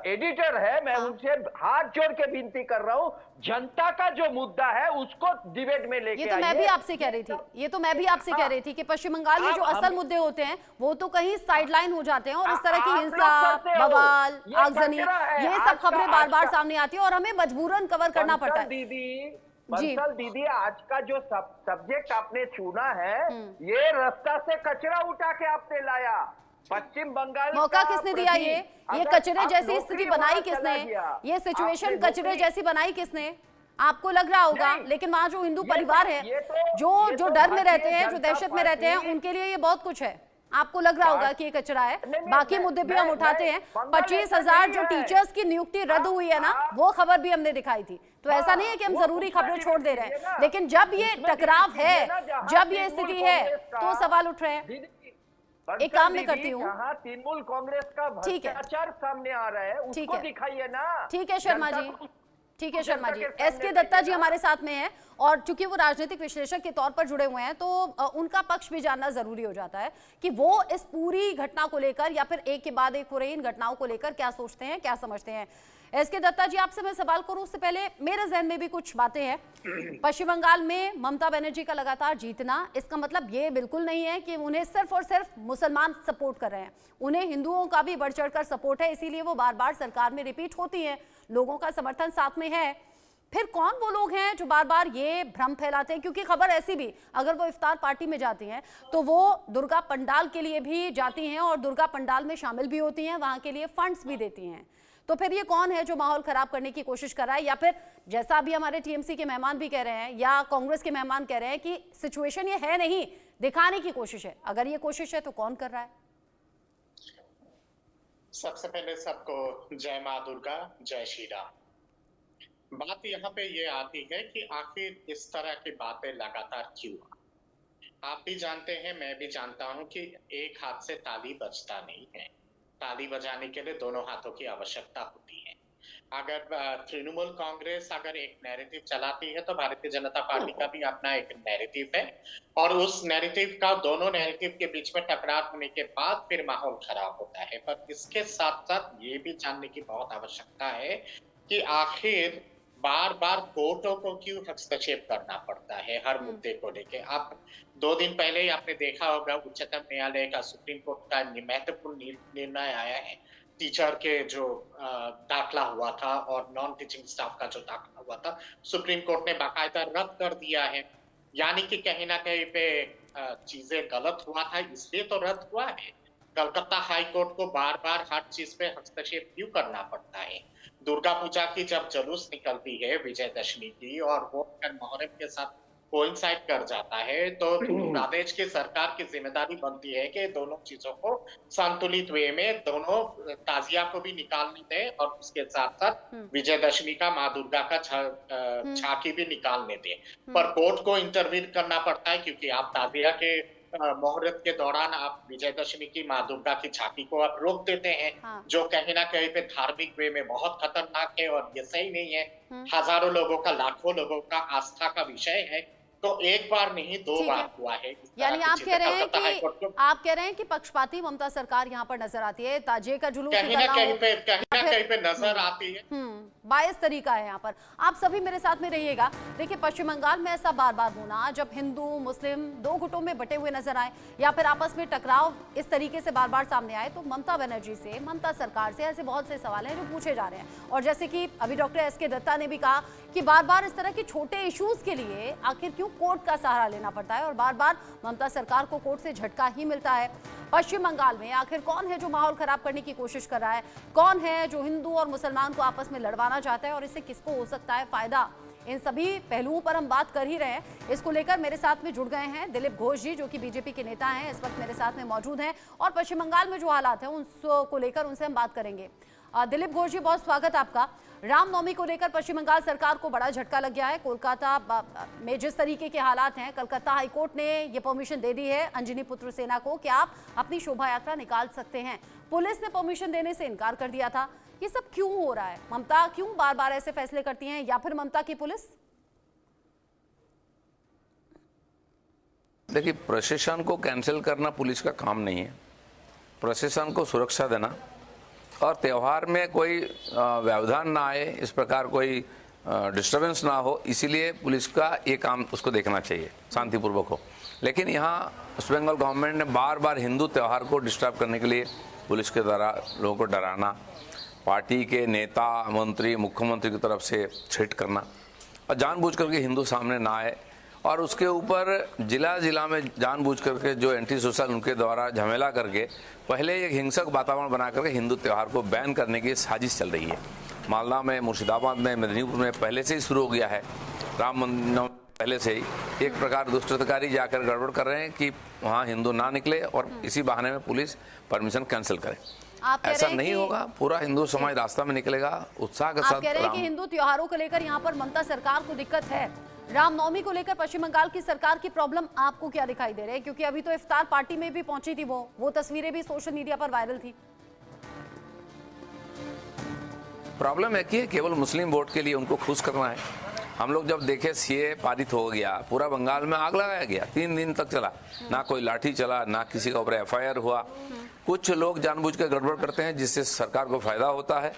एडिटर है, मैं उनसे हाथ जोड़ के विनती कर रहा हूँ, जनता का जो मुद्दा है उसको डिबेट में लेके आइए। ये तो मैं भी आपसे कह रही थी कि पश्चिम बंगाल में जो असल मुद्दे होते हैं वो तो कहीं साइडलाइन हो जाते हैं और इस तरह की हिंसा, बवाल, आगजनी, ये सब खबरें बार बार सामने आती है और हमें मजबूरन कवर करना पड़ता है। बंसल दीदी, आज का जो सब्जेक्ट आपने चुना है, ये रास्ता से कचरा उठा के आपने लाया। पश्चिम बंगाल मौका किसने दिया? ये कचरे जैसी स्थिति बनाई किसने? ये सिचुएशन कचरे जैसी बनाई किसने? आपको लग रहा होगा, लेकिन वहां जो हिंदू परिवार है, जो डर में रहते हैं, जो दहशत में रहते हैं, उनके लिए ये बहुत कुछ है। आपको लग रहा होगा कि ये कचरा है। बाकी मुद्दे भी हम उठाते हैं। 25,000 जो टीचर्स की नियुक्ति रद्द हुई है ना, वो खबर भी हमने दिखाई थी। तो ऐसा नहीं है कि हम जरूरी खबरें छोड़ दे रहे हैं, लेकिन जब ये टकराव है, जब ये स्थिति है, तो सवाल उठ रहे हैं। एक काम मैं करती हूँ, तृणमूल कांग्रेस का भ्रष्टाचार सामने आ रहा है, उसको दिखाइए ना। ठीक है शर्मा जी, ठीक है शर्मा जी। एसके दत्ता जी हमारे साथ में हैं और चूंकि वो राजनीतिक विश्लेषक के तौर पर जुड़े हुए हैं, तो उनका पक्ष भी जानना जरूरी हो जाता है कि वो इस पूरी घटना को लेकर या फिर एक के बाद एक हो रही इन घटनाओं को लेकर क्या सोचते हैं, क्या समझते हैं। एसके दत्ता जी, आपसे मैं सवाल करूं उससे पहले मेरे जहन में भी कुछ बातें हैं। पश्चिम बंगाल में ममता बनर्जी का लगातार जीतना, इसका मतलब ये बिल्कुल नहीं है कि उन्हें सिर्फ और सिर्फ मुसलमान सपोर्ट कर रहे हैं, उन्हें हिंदुओं का भी बढ़ चढ़कर सपोर्ट है, इसीलिए वो बार बार सरकार में रिपीट होती है, लोगों का समर्थन साथ में है। फिर कौन वो लोग हैं जो बार बार ये भ्रम फैलाते हैं? क्योंकि खबर ऐसी भी, अगर वो इफ्तार पार्टी में जाती हैं तो वो दुर्गा पंडाल के लिए भी जाती हैं और दुर्गा पंडाल में शामिल भी होती हैं, वहां के लिए फंड्स भी देती हैं। तो फिर ये कौन है जो माहौल खराब करने की कोशिश कर रहा है? या फिर जैसा अभी हमारे टीएमसी के मेहमान भी कह रहे हैं या कांग्रेस के मेहमान कह रहे हैं कि सिचुएशन ये है नहीं दिखाने की कोशिश है? अगर ये कोशिश है तो कौन कर रहा है? सबसे पहले सबको जय माँ दुर्गा, जय श्री राम। बात यहाँ पे ये आती है कि आखिर इस तरह की बातें लगातार क्यों? आप भी जानते हैं, मैं भी जानता हूं कि एक हाथ से ताली बजता नहीं है। ताली बजाने के लिए दोनों हाथों की आवश्यकता होती है। अगर तृणमूल कांग्रेस अगर एक नैरेटिव चलाती है तो भारतीय जनता पार्टी का भी अपना एक नैरेटिव है, और उस नैरेटिव का दोनों नैरेटिव के बीच में टकराव होने के बाद फिर माहौल खराब होता है। पर इसके साथ साथ ये भी जानने की बहुत आवश्यकता है कि आखिर बार बार कोर्टों को क्यों हस्तक्षेप करना पड़ता है हर मुद्दे को लेके। आप 2 दिन पहले ही आपने देखा होगा उच्चतम न्यायालय का, सुप्रीम कोर्ट का महत्वपूर्ण निर्णय आया है। टीचर के जो दाखला हुआ था और नॉन टीचिंग स्टाफ का जो दाखला हुआ था, सुप्रीम कोर्ट ने बाकायदा रद्द कर दिया है। यानी कि कहीं ना कहीं पे चीजें गलत हुआ था, इसलिए तो रद्द हुआ है। कलकत्ता हाई कोर्ट को बार बार हर चीज पे हस्तक्षेप क्यों करना पड़ता है? दुर्गा पूजा की जब जुलूस निकलती है विजयदशमी की, और वो मुहर्रम के साथ कोइंसाइड कर जाता है, तो प्रदेश की सरकार की जिम्मेदारी बनती है कि दोनों चीजों को संतुलित वे में दोनों ताजिया को भी निकालने दे और उसके साथ साथ विजयदशमी का माँ दुर्गा का झांकी भी निकालने दे। पर कोर्ट को इंटरवीन करना पड़ता है क्योंकि आप ताजिया के मुहूर्त के दौरान आप विजयदशमी की माँ दुर्गा की झांकी को आप रोक देते हैं। हाँ। जो कहीं ना कहीं पे धार्मिक वे में बहुत खतरनाक है और ये सही नहीं है। हजारों लोगों का, लाखों लोगों का आस्था का विषय है। तो एक बार नहीं 2 बार हुआ है। यानी आप कह रहे हैं कि पक्षपाती ममता सरकार यहाँ पर नजर आती है। ताजिए का जुलूस कहीं ना कहीं पे नजर आती है। बायस तरीका है यहाँ पर। आप सभी मेरे साथ में रहिएगा। देखिए, पश्चिम बंगाल में ऐसा बार बार होना, जब हिंदू मुस्लिम 2 गुटों में बटे हुए नजर आए या फिर आपस में टकराव इस तरीके से बार बार सामने आए, तो ममता बनर्जी से, ममता सरकार से ऐसे बहुत से सवाल हैं जो पूछे जा रहे हैं। और जैसे कि अभी डॉक्टर एस के दत्ता ने भी कहा कि बार बार इस तरह के छोटे इश्यूज के लिए आखिर क्यों कोर्ट का सहारा लेना पड़ता है और बार बार ममता सरकार को कोर्ट से झटका ही मिलता है। पश्चिम बंगाल में आखिर कौन है जो माहौल खराब करने की कोशिश कर रहा है? कौन है जो हिंदू और मुसलमान को आपस में लड़वाना चाहता है और इससे किसको हो सकता है फायदा? इन सभी पहलुओं पर हम बात कर ही रहे हैं। इसको लेकर मेरे साथ में जुड़ गए हैं दिलीप घोष जी, जो कि बीजेपी के नेता हैं, इस वक्त मेरे साथ में मौजूद हैं और पश्चिम बंगाल में जो हालात हैं उसको लेकर उनसे हम बात करेंगे। दिलीप घोष जी, बहुत स्वागत आपका। रामनवमी को लेकर पश्चिम बंगाल सरकार को बड़ा झटका लग गया है। कोलकाता में जिस तरीके के हालात हैं, कलकत्ता हाईकोर्ट ने ये परमिशन दे दी है अंजनी पुत्र सेना को कि आप अपनी शोभा यात्रा निकाल सकते हैं। पुलिस ने परमिशन देने से इनकार कर दिया था। ये सब क्यों हो रहा है? ममता क्यों बार बार ऐसे फैसले करती हैं, या फिर ममता की पुलिस? देखिए, प्रशासन को कैंसिल करना पुलिस का काम नहीं है। प्रशासन को सुरक्षा देना और त्यौहार में कोई व्यवधान ना आए, इस प्रकार कोई डिस्टर्बेंस ना हो, इसीलिए पुलिस का ये काम उसको देखना चाहिए, शांतिपूर्वक हो। लेकिन यहाँ वेस्ट बंगाल गवर्नमेंट ने बार बार हिंदू त्यौहार को डिस्टर्ब करने के लिए पुलिस के द्वारा लोगों को डराना, पार्टी के नेता, मंत्री, मुख्यमंत्री की तरफ से थ्रेट करना और जानबूझ करके हिंदू सामने ना आए, और उसके ऊपर जिला में जानबूझ करके जो एंटी सोशल उनके द्वारा झमेला करके पहले एक हिंसक वातावरण बना करके हिंदू त्यौहार को बैन करने की साजिश चल रही है। मालदा में, मुर्शिदाबाद में, मेदिनीपुर में पहले से ही शुरू हो गया है। राम मंदिर पहले से ही एक प्रकार दुष्कृतकारी जाकर गड़बड़ कर रहे हैं कि वहाँ हिंदू ना निकले और इसी बहाने में पुलिस परमिशन कैंसिल करे। ऐसा नहीं होगा, पूरा हिंदू समाज रास्ता में निकलेगा उत्साह के साथ। आप कह रहे हैं कि हिंदू त्योहारों को लेकर यहाँ पर ममता सरकार को दिक्कत है। रामनवमी को लेकर पश्चिम बंगाल की सरकार की प्रॉब्लम आपको क्या दिखाई दे रही है? क्योंकि अभी तो इफ्तार पार्टी में भी पहुंची थी वो तस्वीरें भी सोशल मीडिया पर वायरल थी। प्रॉब्लम है कि केवल मुस्लिम वोट के लिए उनको खुश करना है। हम लोग जब देखे सीए पारित हो गया, पूरा बंगाल में आग लगाया गया, 3 दिन तक चला, ना कोई लाठी चला, ना किसी का ऊपर एफआईआर हुआ। कुछ लोग जानबूझ कर गड़बड़ करते हैं जिससे सरकार को फायदा होता है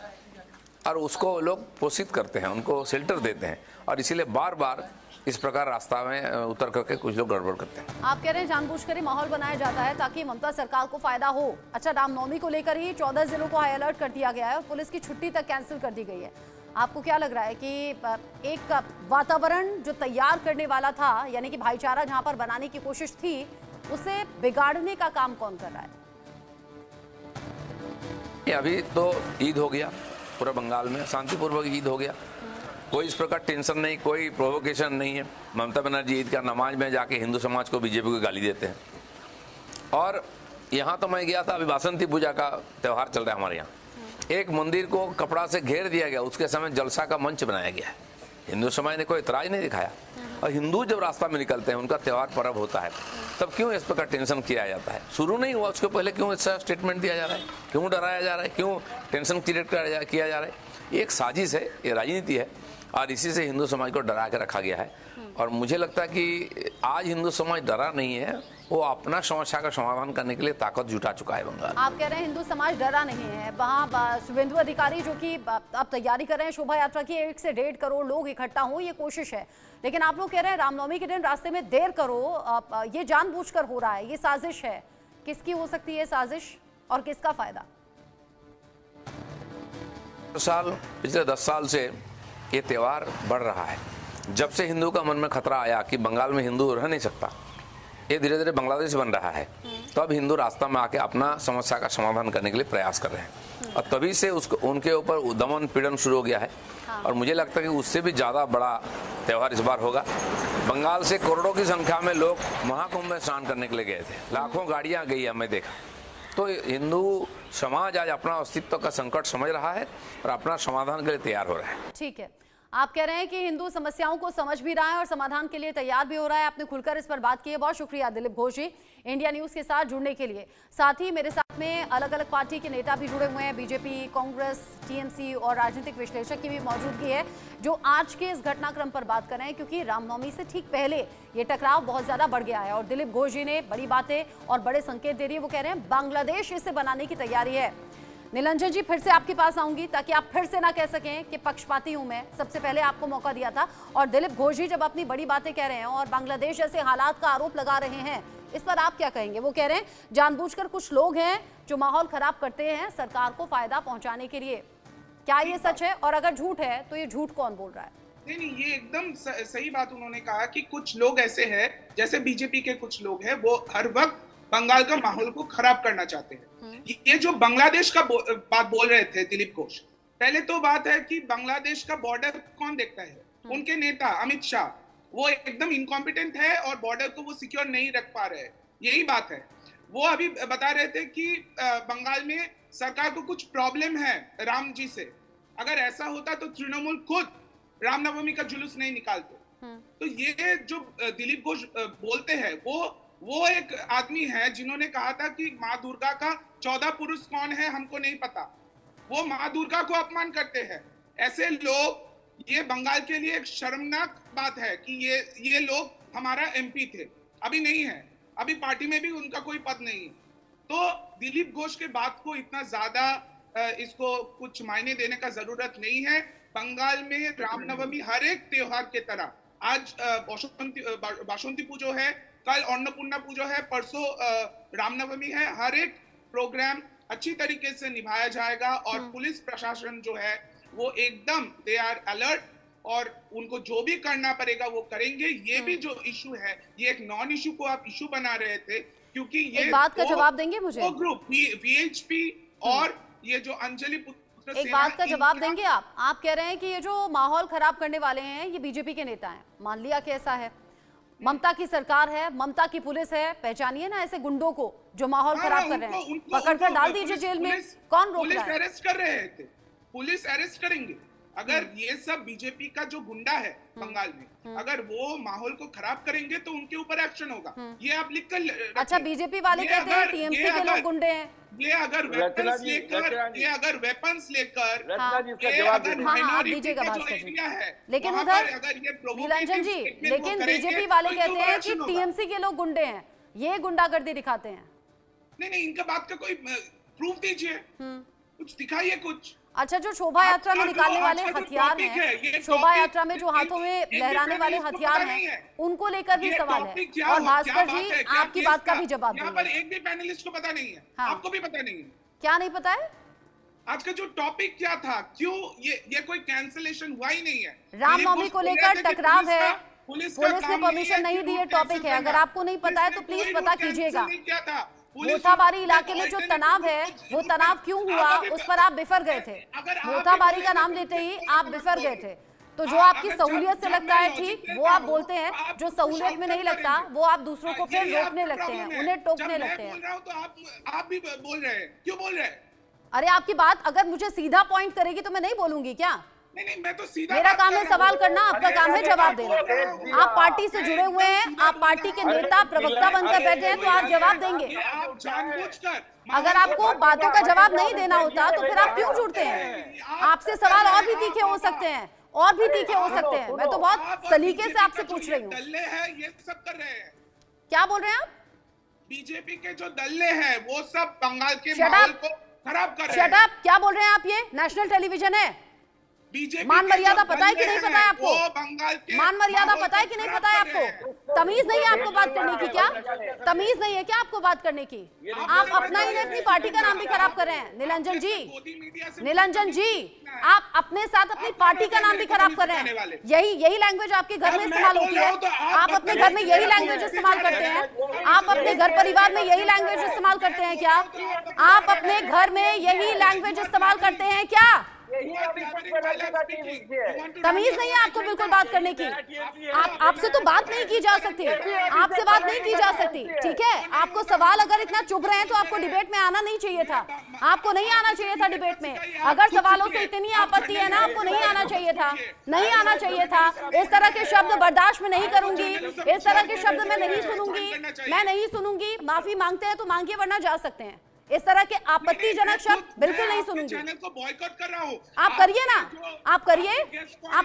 और उसको लोग पोषित करते हैं, उनको शेल्टर देते हैं, और इसीलिए बार बार इस प्रकार रास्ता में उतर करके कुछ लोग गड़बड़ करते हैं। आप कह रहे हैं जानबूझकर ही माहौल बनाया जाता है ताकि ममता सरकार को फायदा हो। अच्छा, रामनवमी को लेकर ही 14 जिलों को हाई अलर्ट कर दिया गया है और पुलिस की छुट्टी तक कैंसिल कर दी गई है। आपको क्या लग रहा है कि एक वातावरण जो तैयार करने वाला था, यानी कि भाईचारा जहां पर बनाने की कोशिश थी, उसे बिगाड़ने का काम कौन कर रहा है? अभी तो ईद हो गया, पूरा बंगाल में शांतिपूर्वक ईद हो गया, कोई इस प्रकार टेंशन नहीं, कोई प्रोवोकेशन नहीं है। ममता बनर्जी ईद का नमाज में जाके हिंदू समाज को, बीजेपी को गाली देते हैं। और यहाँ तो मैं गया था, अभी बासंती पूजा का त्यौहार चल रहा है हमारे यहाँ, एक मंदिर को कपड़ा से घेर दिया गया, उसके समय जलसा का मंच बनाया गया है। हिंदू समाज ने कोई इतराज नहीं दिखाया। और हिंदू जब रास्ता में निकलते हैं, उनका त्यौहार पर्व होता है, तब क्यों इस प्रकार टेंशन किया जाता है? शुरू नहीं हुआ, उसके पहले क्यों ऐसा स्टेटमेंट दिया जा रहा है? क्यों डराया जा रहा है? क्यों टेंशन क्रिएट किया जा रहा है? ये एक साजिश है, ये राजनीति है, और इसी से हिंदू समाज को डरा के रखा गया है। और मुझे लगता है कि आज हिंदू समाज डरा नहीं है, वो अपना समस्या का समाधान करने के लिए ताकत जुटा चुका है बंगाल। आप कह रहे हैं हिंदू समाज डरा नहीं है। वहाँ शुभेंदु अधिकारी जो कि अब तैयारी कर रहे हैं शोभा यात्रा की, 1 से 1.5 करोड़ लोग इकट्ठा हो, ये कोशिश है। लेकिन आप लोग कह रहे हैं रामनवमी के दिन रास्ते में देर करो, ये जानबूझकर हो रहा है, ये साजिश है। किसकी हो सकती है साजिश और किसका फायदा? पिछले 10 साल से ये त्यौहार बढ़ रहा है। जब से हिंदू का मन में खतरा आया कि बंगाल में हिंदू रह नहीं सकता, ये धीरे धीरे बांग्लादेश बन रहा है, तो अब हिंदू रास्ता में आके अपना समस्या का समाधान करने के लिए प्रयास कर रहे हैं। और तभी से उनके ऊपर दमन पीड़न शुरू हो गया है। और मुझे लगता है कि उससे भी ज़्यादा बड़ा त्यौहार इस बार होगा। बंगाल से करोड़ों की संख्या में लोग महाकुंभ में स्नान करने के लिए गए थे, लाखों गाड़ियाँ गई, हमें देखा। तो हिंदू समाज आज अपना अस्तित्व का संकट समझ रहा है और अपना समाधान के लिए तैयार हो रहा है। ठीक है, आप कह रहे हैं कि हिंदू समस्याओं को समझ भी रहा है और समाधान के लिए तैयार भी हो रहा है। आपने खुलकर इस पर बात की है, बहुत शुक्रिया दिलीप घोष जी इंडिया न्यूज के साथ जुड़ने के लिए। साथ ही मेरे साथ में अलग अलग पार्टी के नेता भी जुड़े हुए हैं, बीजेपी, कांग्रेस, टीएमसी और राजनीतिक विश्लेषक की भी मौजूदगी है, जो आज के इस घटनाक्रम पर बात कर रहे हैं, क्योंकि रामनवमी से ठीक पहले ये टकराव बहुत ज्यादा बढ़ गया है। और दिलीप घोष जी ने बड़ी बातें और बड़े संकेत दे रही है। वो कह रहे हैं बांग्लादेश इसे बनाने की तैयारी है। नीलंजन जी, फिर से आपके पास आऊंगी ताकि आप फिर से ना कह सकें कि पक्षपाती हूं मैं। सबसे पहले आपको मौका दिया था। और दिलीप घोष जी जब अपनी बड़ी बातें कह रहे हैं और बांग्लादेश जैसे हालात का आरोप लगा रहे हैं, इस पर आप क्या कहेंगे? वो कह रहे हैं जानबूझकर कुछ लोग हैं जो माहौल खराब करते हैं सरकार को फायदा पहुंचाने के लिए। क्या ये सच है? और अगर झूठ है तो ये झूठ कौन बोल रहा है? नहीं, ये एकदम सही बात उन्होंने कहा कि कुछ लोग ऐसे हैं, जैसे बीजेपी के कुछ लोग हैं, वो हर वक्त बंगाल का माहौल को खराब करना चाहते हैं। ये जो बांग्लादेश का बात बोल रहे थे दिलीप घोष, पहले तो बात है कि बांग्लादेश का बॉर्डर कौन देखता है? उनके नेता अमित शाह, वो एकदम इनकॉम्पिटेंट है और बॉर्डर को वो सिक्योर नहीं रख पा रहे हैं, यही बात है। वो अभी बता रहे थे कि बंगाल में सरकार को कुछ प्रॉब्लम है राम जी से। अगर ऐसा होता तो तृणमूल खुद रामनवमी का जुलूस नहीं निकालते। तो ये जो दिलीप घोष बोलते हैं, वो एक आदमी है जिन्होंने कहा था कि माँ दुर्गा का 14 पुरुष कौन है हमको नहीं पता। वो माँ दुर्गा को अपमान करते हैं। ऐसे लोग, ये बंगाल के लिए एक शर्मनाक बात है कि ये लोग हमारा एमपी थे, अभी नहीं है, अभी पार्टी में भी उनका कोई पद नहीं। तो दिलीप घोष के बात को इतना ज्यादा इसको कुछ मायने देने का जरूरत नहीं है। बंगाल में रामनवमी हर एक त्योहार के तरह, आज बासंती पूजो है, कल अन्नपूर्णा पूजो है, परसों रामनवमी है, हर एक प्रोग्राम अच्छी तरीके से निभाया जाएगा। और पुलिस प्रशासन जो है वो एकदम दे आर अलर्ट, और उनको जो भी करना पड़ेगा वो करेंगे। ये भी जो इशू है, ये एक नॉन इशू को आप इशू बना रहे थे, क्योंकि ये बात का जवाब देंगे मुझे? वो ग्रुप वीएचपी और ये जो अंजलि एक बात का जवाब देंगे आप कह रहे हैं कि ये जो माहौल खराब करने वाले हैं ये बीजेपी के नेता हैं। मान लिया कैसा है, ममता की सरकार है, ममता की पुलिस है, पहचानिए ना ऐसे गुंडों को जो माहौल खराब कर रहे हैं, पकड़कर डाल दीजिए जेल में। कौन रोक रहा है? पुलिस अरेस्ट कर रहे थे, पुलिस अरेस्ट करेंगे। अगर ये सब बीजेपी का जो गुंडा है बंगाल में, अगर वो माहौल को खराब करेंगे तो उनके ऊपर एक्शन होगा। ये आप लिख कर। अच्छा, बीजेपी वाले कहते हैं टीएमसी के लोग गुंडे हैं। ये अगर वेपन्स लेकर, लेकिन उधर नीलंजन जी, लेकिन बीजेपी वाले कहते हैं कि टीएमसी के लोग गुंडे हैं, ये गुंडागर्दी दिखाते हैं। नहीं, इनका बात का कोई प्रूफ दीजिए, कुछ दिखाइए कुछ। अच्छा, जो शोभा यात्रा में निकालने वाले हथियार हैं, शोभा यात्रा में जो हाथों में लहराने वाले हथियार हैं, उनको लेकर भी सवाल है। और भास्कर जी, आपकी बात का भी जवाब यहाँ पर एक भी पैनलिस्ट को पता नहीं है। आपको भी पता नहीं है? क्या नहीं पता है? आज का जो टॉपिक क्या था, क्यों ये कोई कैंसिलेशन हुआ ही नहीं है। रामनवमी को लेकर टकराव है, पुलिस ने परमिशन नहीं दी है, टॉपिक है। अगर आपको नहीं पता है तो प्लीज पता कीजिएगा। मोथाबारी इलाके में जो तनाव है, वो तनाव क्यों हुआ, उस पर आप बिफर गए थे। मोथाबारी का नाम लेते ही आप बिफर गए थे। तो जो आपकी सहूलियत से लगता है ठीक वो आप बोलते हैं, जो सहूलियत में नहीं लगता वो आप दूसरों को फिर रोकने लगते हैं, उन्हें टोकने लगते हैं। बोल रहा हूँ तो आप भी बोल रहे हैं, क्यों बोल रहे हैं? अरे आपकी बात अगर मुझे सीधा पॉइंट करेगी तो मैं नहीं बोलूंगी क्या? नहीं, मैं तो सीधा मेरा बात काम कर है रहा सवाल हूँ। करना, आपका काम है जवाब देना। आप पार्टी से जुड़े हुए हैं, आप पार्टी के नेता प्रवक्ता बनकर बैठे हैं, तो आप जवाब देंगे। आप जानबूझकर अगर आपको बातों का जवाब नहीं देना होता तो फिर आप क्यों जुड़ते हैं? आपसे सवाल और भी तीखे हो सकते हैं, और भी तीखे हो सकते हैं। मैं तो बहुत सलीके से आपसे पूछ रही हूँ। दल्ले हैं, ये सब कर रहे हैं। क्या बोल रहे हैं आप? बीजेपी के जो दल्ले हैं वो सब बंगाल के Shut माहौल up! को खराब कर रहे हैं। Shut up! क्या बोल रहे हैं आप? ये नेशनल टेलीविजन है। बीजेपी मान के मर्यादा जो पता है कि दल्ले नहीं पता है हैं, आपको? वो बंगाल के मान मर्यादा माहौल पता है को कि नहीं खराब पता है कर रहे आपको? हैं। तमीज नहीं है आपको बात करने की क्या? तमीज नहीं है क्या आपको बात करने की? आप अपना ही नहीं, अपनी पार्टी का नाम भी खराब कर रहे हैं। निरंजन जी, मोदी मीडिया से निरंजन जी, आप अपने साथ अपनी पार्टी का नाम भी खराब कर रहे हैं। यही लैंग्वेज आपके घर में इस्तेमाल होती है। आप अपने घर में यही लैंग्वेज इस्तेमाल करते हैं? आप अपने घर परिवार में यही लैंग्वेज इस्तेमाल करते हैं क्या? आप अपने घर में यही लैंग्वेज इस्तेमाल करते हैं क्या? तमीज नहीं है आपको बिल्कुल बात करने की। आपसे तो बात नहीं की जा सकती, आपसे बात नहीं की जा सकती, ठीक है? आपको सवाल अगर इतना चुभ रहे हैं तो आपको डिबेट में आना नहीं चाहिए था। आपको नहीं आना चाहिए था डिबेट में। अगर सवालों से इतनी आपत्ति है ना, आपको नहीं आना चाहिए था, नहीं आना चाहिए था। इस तरह के शब्द बर्दाश्त में नहीं करूंगी, इस तरह के शब्द मैं नहीं सुनूंगी, मैं नहीं सुनूंगी। माफी मांगते हैं तो मांगिए, वरना जा सकते हैं। इस तरह के आपत्तिजनक शब्द बिल्कुल नहीं सुनूंगी। चैनल को बॉयकॉट कर रहा हूं। आप करिए ना, आप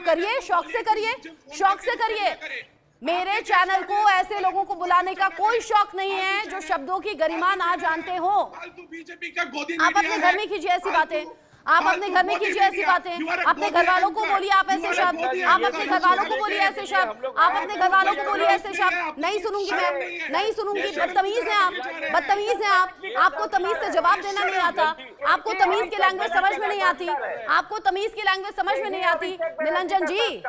करिए, शौक से करिए, शौक से करिए। मेरे चैनल को ऐसे लोगों को बुलाने का कोई शौक नहीं है जो शब्दों की गरिमा ना जानते हो। बीजेपी का गोदी आप अपने घर में कीजिए ऐसी बातें, आप अपने घर में कीजिए ऐसी बातें। अपने घर वालों को बोलिए आप ऐसे शब्द, आप अपने घर वालों को बोलिए ऐसे शब्द, आप अपने घर वालों को बोलिए ऐसे शब्द। नहीं सुनूंगी मैं, नहीं सुनूंगी। बदतमीज हैं आप, बदतमीज हैं आप। आपको तमीज से जवाब देना नहीं आता, आपको तमीज की लैंग्वेज समझ में नहीं आती, आपको तमीज की लैंग्वेज समझ में नहीं आती। निरंजन जी,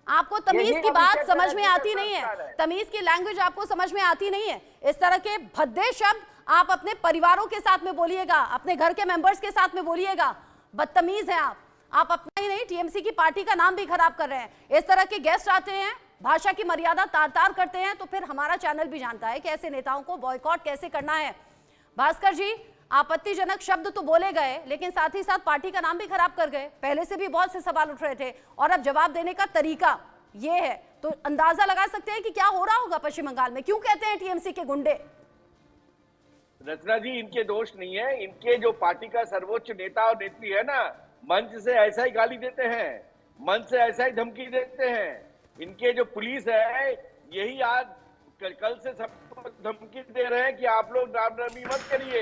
आपको तमीज की बात समझ में आती नहीं है, तमीज की लैंग्वेज आपको समझ में आती नहीं है। इस तरह के भद्दे शब्द आप अपने परिवारों के साथ में बोलिएगा, अपने घर के मेंबर्स के साथ में बोलिएगा। बदतमीज हैं आप अपना ही नहीं, टीएमसी की पार्टी का नाम भी खराब कर रहे हैं। इस तरह के गेस्ट आते हैं, भाषा की मर्यादा तार तार करते हैं, तो फिर हमारा चैनल भी जानता है कि ऐसे नेताओं को बॉयकॉट कैसे करना है। भास्कर जी, आपत्तिजनक शब्द तो बोले गए, लेकिन साथ ही साथ पार्टी का नाम भी खराब कर गए। पहले से भी बहुत से सवाल उठ रहे थे, और अब जवाब देने का तरीका ये है, तो अंदाजा लगा सकते हैं कि क्या हो रहा होगा पश्चिम बंगाल में। क्यों कहते हैं टीएमसी के गुंडे? रचना जी, इनके दोष नहीं है। इनके जो पार्टी का सर्वोच्च नेता और नेत्री है ना, मंच से ऐसा ही गाली देते हैं, मंच से ऐसा ही धमकी देते हैं। इनके जो पुलिस है, यही आज कल से सबको धमकी दे रहे हैं कि आप लोग रामनवमी मत करिए।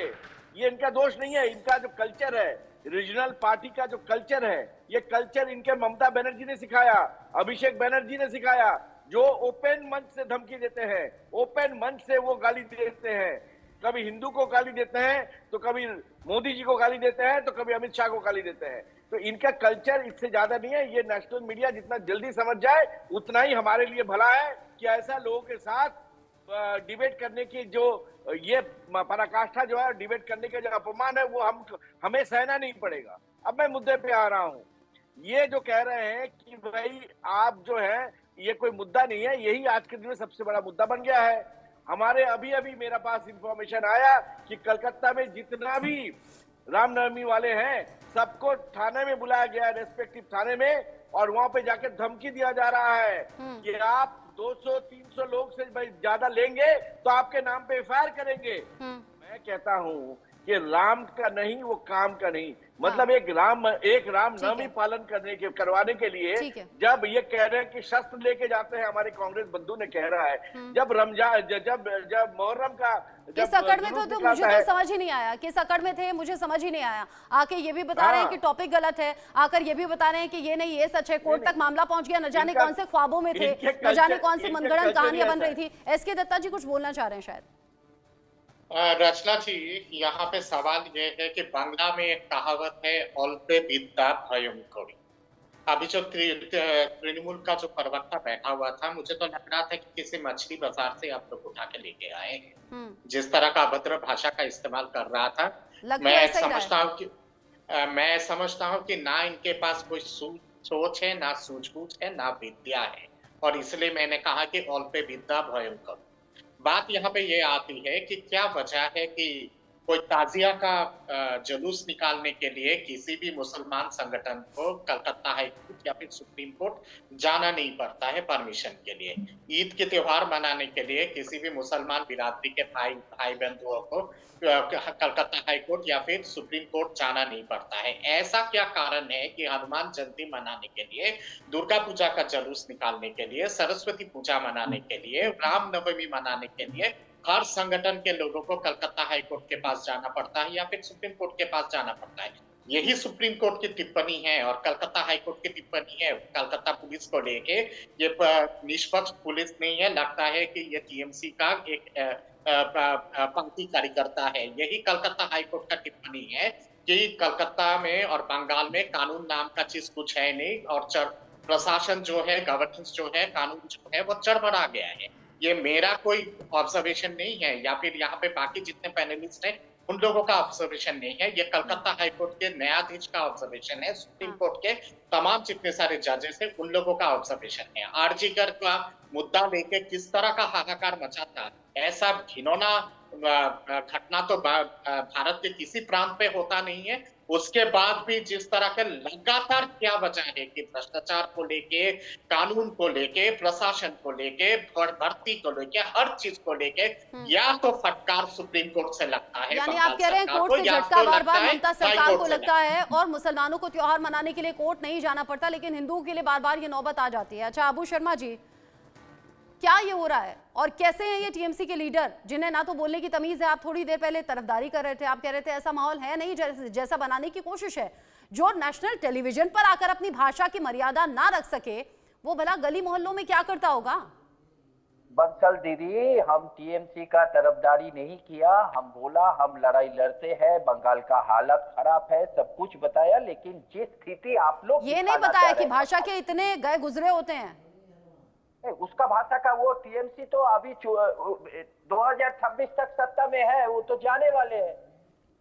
ये इनका दोष नहीं है। इनका जो कल्चर है, रीजनल पार्टी का जो कल्चर है, ये कल्चर इनके ममता बनर्जी ने सिखाया, अभिषेक बनर्जी ने सिखाया, जो ओपन मंच से धमकी देते हैं, ओपन मंच से वो गाली देते हैं। कभी हिंदू को गाली देते हैं, तो कभी मोदी जी को गाली देते हैं, तो कभी अमित शाह को गाली देते हैं। तो इनका कल्चर इससे ज्यादा नहीं है। ये नेशनल मीडिया जितना जल्दी समझ जाए उतना ही हमारे लिए भला है कि ऐसा लोगों के साथ डिबेट करने की जो ये पराकाष्ठा जो है, डिबेट करने का जो अपमान है, वो हमें सहना नहीं पड़ेगा। अब मैं मुद्दे पे आ रहा हूं। ये जो कह रहे हैं कि भाई आप जो है, ये कोई मुद्दा नहीं है, यही आज के दिन में सबसे बड़ा मुद्दा बन गया है। हमारे अभी मेरे पास इंफॉर्मेशन आया कि कलकत्ता में जितना भी रामनवमी वाले हैं, सबको थाने में बुलाया गया, रेस्पेक्टिव थाने में, और वहां पे जाकर धमकी दिया जा रहा है कि आप 200-300 लोग से ज्यादा लेंगे तो आपके नाम पे एफआईआर करेंगे। मैं कहता हूं कि राम का नहीं, वो काम का नहीं। मतलब एक रामनवमी पालन करवाने के लिए जब ये कह रहे हैं कि शस्त्र लेके जाते हैं, हमारे कांग्रेस बंधु ने कह रहा है, जब रमजान जब मुहर्रम का किस अकड़ में तो मुझे तो समझ ही नहीं आया, किस अकड़ में थे मुझे समझ ही नहीं आया। आके ये भी बता रहे हैं कि टॉपिक गलत है, आकर ये भी बता रहे हैं कि ये नहीं, ये सच है, कोर्ट तक मामला पहुंच गया, न जाने कौन से ख्वाबों में थे, न जाने कौन सी मनगढ़ंत कहानियां बन रही थी। एसके दत्ता जी कुछ बोलना चाह रहे हैं शायद। रचना जी, यहाँ पे सवाल ये है कि बांग्ला में एक कहावत है, अल्पे विद्या भयं करी। अभी जो तृणमूल का जो प्रवक्ता बैठा हुआ था, मुझे तो लग रहा था कि किसी मछली बाजार से आप लोग उठा के लेके आए हैं। जिस तरह का अभद्र भाषा का इस्तेमाल कर रहा था, मैं समझता हूँ कि ना इनके पास कोई सोच है, ना सूझबूझ है, ना विद्या है। और इसलिए मैंने कहा कि अल्पे विद्या भयंकर। बात यहाँ पे ये आती है कि क्या वजह है कि कोई ताजिया का जुलूस निकालने के लिए किसी भी मुसलमान संगठन को कलकत्ता हाई कोर्ट या फिर सुप्रीम कोर्ट जाना नहीं पड़ता है परमिशन के लिए। ईद के त्योहार मनाने के लिए किसी भी मुसलमान बिरादरी के भाई बंधुओं को कलकत्ता हाई कोर्ट या फिर सुप्रीम कोर्ट जाना नहीं पड़ता है। ऐसा क्या कारण है कि हनुमान जयंती मनाने के लिए, दुर्गा पूजा का जुलूस निकालने के लिए, सरस्वती पूजा मनाने के लिए, रामनवमी मनाने के लिए हर संगठन के लोगों को कलकत्ता हाई कोर्ट के पास जाना पड़ता है या फिर सुप्रीम कोर्ट के पास जाना पड़ता है? यही सुप्रीम कोर्ट की टिप्पणी है और कलकत्ता हाई कोर्ट की टिप्पणी है कलकत्ता पुलिस को लेके। ये निष्पक्ष पुलिस नहीं है, लगता है कि ये टीएमसी का एक पंक्ति कार्यकर्ता है। यही कलकत्ता हाई कोर्ट का टिप्पणी है कि कलकत्ता में और बंगाल में कानून नाम का चीज कुछ है नहीं और प्रशासन जो है, गवर्नेंस जो है, कानून जो है वो चरमरा गया है। ये मेरा कोई ऑब्जर्वेशन नहीं है या फिर यहाँ पे बाकी जितने पैनलिस्ट हैं उन लोगों का ऑब्जर्वेशन नहीं है, ये कलकत्ता हाई कोर्ट के न्यायाधीश का ऑब्जर्वेशन है, सुप्रीम कोर्ट के तमाम जितने सारे जजेस हैं उन लोगों का ऑब्जर्वेशन है। आरजीकर का मुद्दा लेके किस तरह का हाहाकार मचा था, ऐसा घिनौना घटना तो भारत के किसी प्रांत पे होता नहीं है। उसके बाद भी जिस तरह के लगातार क्या वजह है कि भ्रष्टाचार को लेके, कानून को लेके, प्रशासन को लेके, भर्ती को लेके, हर चीज को लेके या तो फटकार सुप्रीम कोर्ट से लगता है, यानी आप कह रहे हैं कोर्ट से झटका बार बार ममता सरकार को लगता है और मुसलमानों को त्योहार मनाने के लिए कोर्ट नहीं जाना पड़ता, लेकिन हिंदुओं के लिए बार बार ये नौबत आ जाती है। अच्छा अबू शर्मा जी, क्या ये हो रहा है और कैसे हैं ये टीएमसी के लीडर जिन्हें ना तो बोलने की तमीज है? आप थोड़ी देर पहले तरफदारी कर रहे थे, आप कह रहे थे ऐसा माहौल है नहीं जैसा बनाने की कोशिश है। जो नेशनल टेलीविजन पर आकर अपनी भाषा की मर्यादा ना रख सके वो भला गली मोहल्लों में क्या करता होगा? बंसल दीदी, हम टीएमसी का तरफदारी नहीं किया, हम बोला हम लड़ाई लड़ते हैं, बंगाल का हालत खराब है, सब कुछ बताया, लेकिन जिस स्थिति आप लोग ये नहीं बताया कि भाषा के इतने गए गुजरे होते हैं। उसका भाषा का वो टीएमसी तो अभी 2026 तक सत्ता में है, वो तो जाने वाले हैं,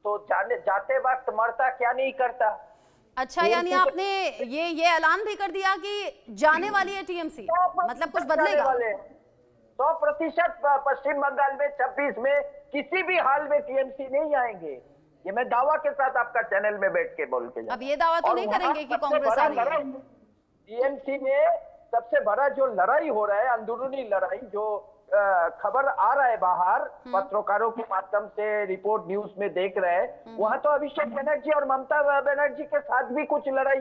तो जाते वक्त मरता क्या नहीं करता। अच्छा, यानी आपने ये ऐलान भी कर दिया कि जाने वाली है टीएमसी, मतलब कुछ बदलेगा? 100% पश्चिम बंगाल में 26 में किसी भी हाल में टीएमसी नहीं आएंगे, ये मैं दावा के साथ आपका चैनल में बैठ के बोल के। अब ये दावा तो नहीं करेंगे कि कांग्रेस आ रही है? टीएमसी में सबसे बड़ा जो लड़ाई हो रहा है, अंदरूनी लड़ाई, जो खबर आ रहा है बाहर, पत्रकारों के माध्यम से रिपोर्ट न्यूज में देख रहे हैं, वहां तो अभिषेक बनर्जी और ममता बनर्जी के साथ भी कुछ लड़ाई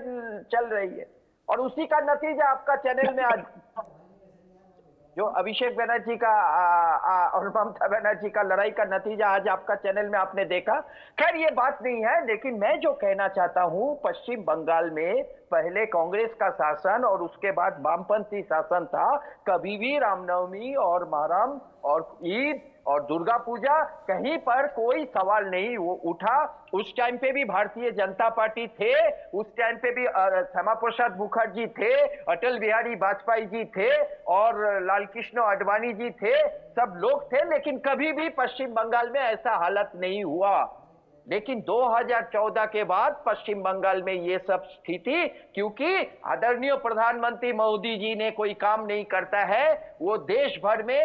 चल रही है और उसी का नतीजा आपका चैनल में आज जो अभिषेक बनर्जी का और ममता बनर्जी का लड़ाई का नतीजा आज आपका चैनल में आपने देखा। खैर ये बात नहीं है, लेकिन मैं जो कहना चाहता हूं, पश्चिम बंगाल में पहले कांग्रेस का शासन और उसके बाद वामपंथी शासन था, कभी भी रामनवमी और मुहर्रम और ईद और दुर्गा पूजा कहीं पर कोई सवाल नहीं उठा। उस टाइम पे भी भारतीय जनता पार्टी थे, उस टाइम पे भी श्यामा प्रसाद मुखर्जी थे, अटल बिहारी वाजपेयी जी थे और लाल कृष्ण आडवाणी जी थे, सब लोग थे, लेकिन कभी भी पश्चिम बंगाल में ऐसा हालत नहीं हुआ। लेकिन 2014 के बाद पश्चिम बंगाल में ये सब स्थिति, क्योंकि आदरणीय प्रधानमंत्री मोदी जी ने कोई काम नहीं करता है, वो देश भर में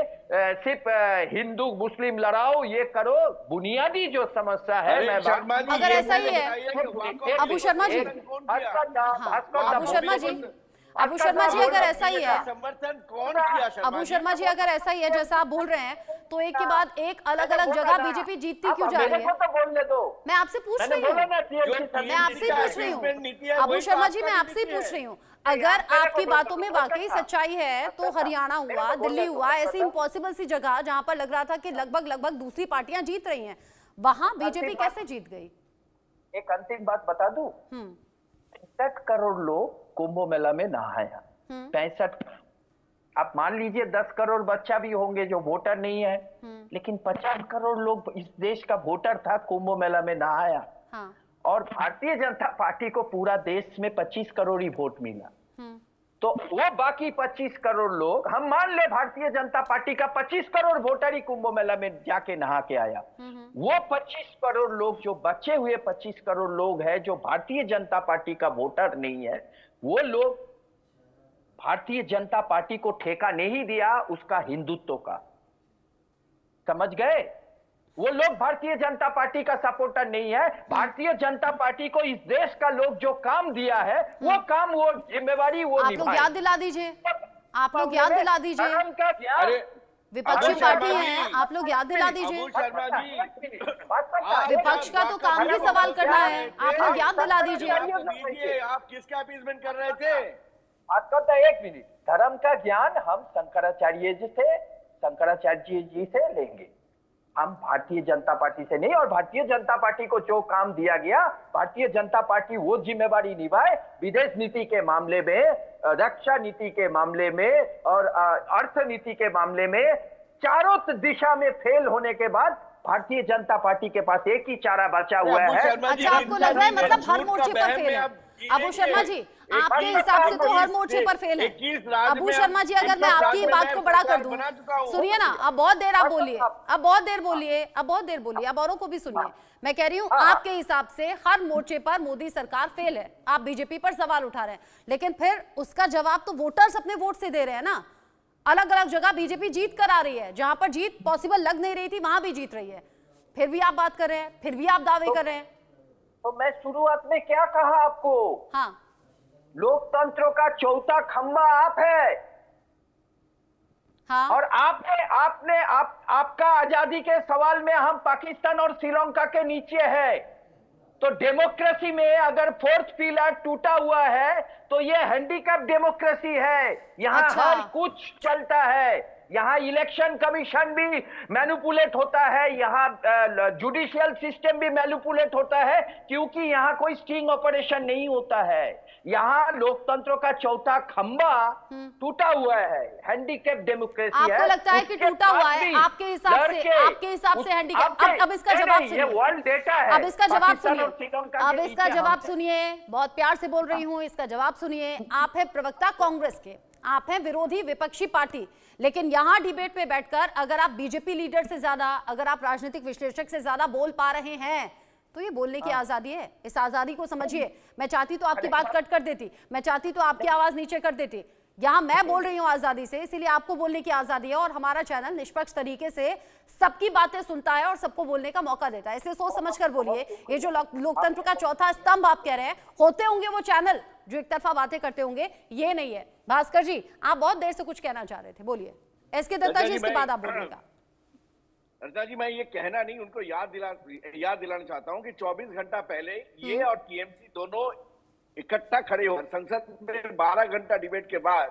सिर्फ हिंदू मुस्लिम लड़ाओ, ये करो, बुनियादी जो समस्या है। मैं अगर ऐसा ही है अबू शर्मा जी, अबू शर्मा जी अगर ऐसा ही है, समर्थन कौन किया? अबू शर्मा जी अगर ऐसा ही है जैसा आप बोल रहे हैं, तो एक के बाद एक अलग अलग जगह बीजेपी जीतती क्यों जा रही है? तो बोलने दो, मैं आपसे पूछ रही हूँ, मैं आपसे पूछ रही हूँ अबू शर्मा जी, मैं आपसे पूछ रही हूँ, अगर आपकी बातों में वाकई सच्चाई है तो हरियाणा हुआ, दिल्ली हुआ, ऐसी इम्पॉसिबल सी जगह जहां पर लग रहा था कि लगभग दूसरी पार्टियां जीत रही हैं, वहां बीजेपी कैसे जीत गई? एक अंतिम बात बता दूं, 65 करोड़ लोग कुंभ मेला में नहाया, 65, आप मान लीजिए 10 करोड़ बच्चा भी होंगे जो वोटर नहीं है, लेकिन 50 करोड़ लोग इस देश का वोटर था, कुंभ मेला में नहाया। हाँ। और भारतीय जनता पार्टी को पूरा देश में 25 करोड़ ही वोट मिला, तो वो बाकी 25 करोड़ लोग, हम मान ले भारतीय जनता पार्टी का 25 करोड़ वोटर ही कुंभ मेला में जाके नहा के आया, वो 25 करोड़ लोग जो बचे हुए 25 करोड़ लोग हैं जो भारतीय जनता पार्टी का वोटर नहीं है, वो लोग भारतीय जनता पार्टी को ठेका नहीं दिया उसका हिंदुत्व का, समझ गए? वो लोग भारतीय जनता पार्टी का सपोर्टर नहीं है। भारतीय जनता पार्टी को इस देश का लोग जो काम दिया है वो काम, वो जिम्मेवारी वो आप लोग याद दिला दीजिए, आप लोग याद दिला दीजिए। अरे विपक्षी अबू पार्टी शर्मा है, जी, आप लोग याद दिला दीजिए। अबू शर्मा जी, विपक्ष का तो काम ही सवाल करना है, आप लोग याद दिला दीजिए। आप किसका अपीसमेंट कर रहे थे? एक मिनट, धर्म का ज्ञान हम शंकराचार्य जी से लेंगे, हम भारतीय जनता पार्टी से नहीं। और भारतीय जनता पार्टी को जो काम दिया गया, भारतीय जनता पार्टी वो जिम्मेवारी निभाए विदेश नीति के मामले में, रक्षा नीति के मामले में और अर्थनीति के मामले में। चारों दिशा में फेल होने के बाद भारतीय जनता पार्टी के पास एक ही चारा बचा हुआ है। अच्छा, आपको लग रहा है मतलब हर मोर्चे पर फेल है? अबू शर्मा जी, आपके हिसाब से तो हर मोर्चे पर फेल है। अबू शर्मा जी, अगर मैं आपकी बात को बड़ा कर दूं, सुनिए ना, अब बहुत देर आप बोलिए, अब बहुत देर बोलिए, अब औरों को भी सुनिए। मैं कह रही हूँ आपके हिसाब से हर मोर्चे पर मोदी सरकार फेल है। आप बीजेपी पर सवाल उठा रहे हैं, लेकिन फिर उसका जवाब तो वोटर्स अपने वोट से दे रहे हैं ना। अलग अलग जगह बीजेपी जीत कर आ रही है, जहां पर जीत पॉसिबल लग नहीं रही थी वहां भी जीत रही है। फिर भी आप बात कर रहे हैं, फिर भी आप दावे कर रहे हैं। तो मैं शुरुआत में क्या कहा आपको? हाँ, लोकतंत्र का चौथा खंबा आप है। हाँ, और आपका आजादी के सवाल में हम पाकिस्तान और श्रीलंका के नीचे है। तो डेमोक्रेसी में अगर फोर्थ पिलर टूटा हुआ है तो ये हैंडीकैप डेमोक्रेसी है। यहाँ अच्छा। हर कुछ चलता है, यहाँ इलेक्शन कमीशन भी मैनिपुलेट होता है, यहाँ जुडिशियल सिस्टम भी मैनिपुलेट होता है, क्योंकि यहाँ कोई स्टिंग ऑपरेशन नहीं होता है। यहाँ लोकतंत्र का चौथा खंबा टूटा हुआ है, हैंडीकैप डेमोक्रेसी है। आपको लगता है कि टूटा हुआ है? आपके हिसाब से हैंडीकैप। अब इसका जवाब सुनिए, वर्ल्ड डेटा है। अब इसका जवाब सुनिए, अब इसका नीचे जवाब सुनिए। बहुत प्यार से बोल रही हूँ, इसका जवाब सुनिए। आप है प्रवक्ता कांग्रेस के, आप हैं विरोधी विपक्षी पार्टी, लेकिन यहां डिबेट में बैठकर अगर आप बीजेपी लीडर से ज्यादा, अगर आप राजनीतिक विश्लेषक से ज्यादा बोल पा रहे हैं तो ये बोलने की आजादी है। इस आजादी को समझिए। मैं चाहती तो आपकी बात कट कर देती, मैं चाहती तो आपकी आवाज नीचे कर देती। यहां मैं बोल रही हूं आजादी से, इसीलिए आपको बोलने की आजादी है। और हमारा चैनल निष्पक्ष तरीके से सबकी बातें सुनता है और सबको बोलने का मौका देता है, इसलिए सोच समझ कर बोलिए। ये जो लोकतंत्र का चौथा स्तंभ आप कह रहे हैं, होते होंगे वो चैनल जो एक तरफा बातें करते होंगे, ये नहीं है। भास्कर जी, आप बहुत देर से कुछ कहना चाह रहे थे, बोलिए। एसके दत्ता जी, इसके बाद आप बोलिएगा। अर्चा जी, मैं ये कहना नहीं, उनको याद दिलाना चाहता हूं कि 24 घंटा पहले ये और टीएमसी दोनों इकट्ठा खड़े हो संसद में 12 घंटा डिबेट के बाद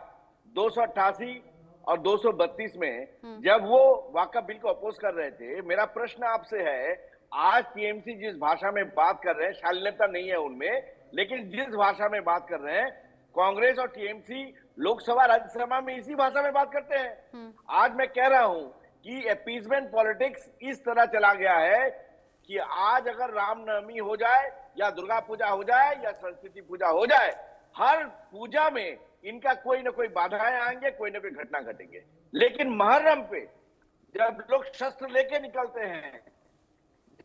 288 और 232 में जब वो वाकफ बिल को अपोज कर रहे थे। मेरा प्रश्न आपसे है, आज टीएमसी जिस भाषा में बात कर रहे हैं, शालीनता नहीं है उनमें, लेकिन जिस भाषा में बात कर रहे हैं, कांग्रेस और टीएमसी लोकसभा राज्यसभा में इसी भाषा में बात करते हैं। आज मैं कह रहा हूं कि अपीजमेंट पॉलिटिक्स इस तरह चला गया है कि आज अगर रामनवमी हो जाए या दुर्गा पूजा हो जाए या सरस्वती पूजा हो जाए, हर पूजा में इनका कोई ना कोई बाधाएं आएंगे, कोई ना कोई घटना घटेंगे। लेकिन मुहर्रम पे जब लोग शस्त्र लेके निकलते हैं,